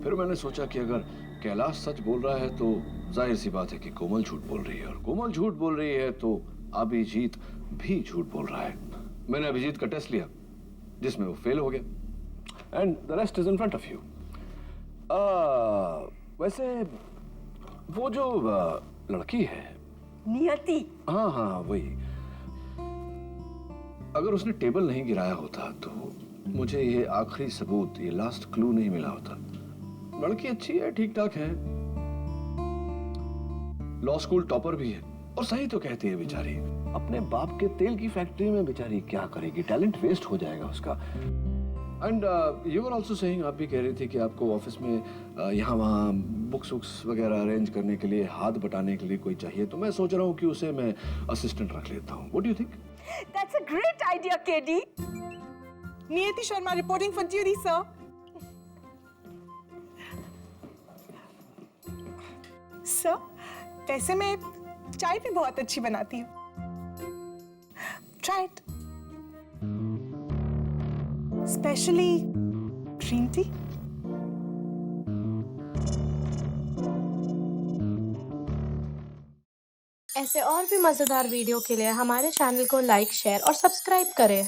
फिर मैंने सोचा कि अगर कैलाश सच बोल रहा है तो जाहिर सी बात है कि कोमल झूठ बोल रही है, और कोमल झूठ बोल रही है तो अभिजीत भी झूठ बोल रहा है। मैंने अभिजीत का टेस्ट लिया जिसमें वो फेल हो गया, and the rest is in front of you. वैसे वो जो लड़की है नियति, हाँ हाँ वही, अगर उसने टेबल नहीं गिराया होता तो मुझे ये आखिरी सबूत, ये लास्ट क्लू नहीं मिला होता। लड़की अच्छी है, ठीक ठाक है, लॉ स्कूल टॉपर भी है, और सही तो कहती है बेचारी, अपने बाप के तेल की फैक्ट्री में बेचारी क्या करेगी, टैलेंट वेस्ट हो जाएगा उसका। And you are also saying, आप भी कह रही थी कि आपको ऑफिस में यहाँ वहाँ बुक्स वुक्स वगैरह अरेंज करने के लिए, हाथ बटाने के लिए कोई चाहिए, तो मैं सोच रहा हूँ कि उसे मैं असिस्टेंट रख लेता हूँ। What do you think? That's a great idea, KD. Niyati Sharma reporting for duty, sir. Sir, वैसे मैं चाय भी बहुत अच्छी बनाती हूँ। Try it. Especially green tea. ऐसे और भी मजेदार वीडियो के लिए हमारे चैनल को लाइक, शेयर और सब्सक्राइब करें।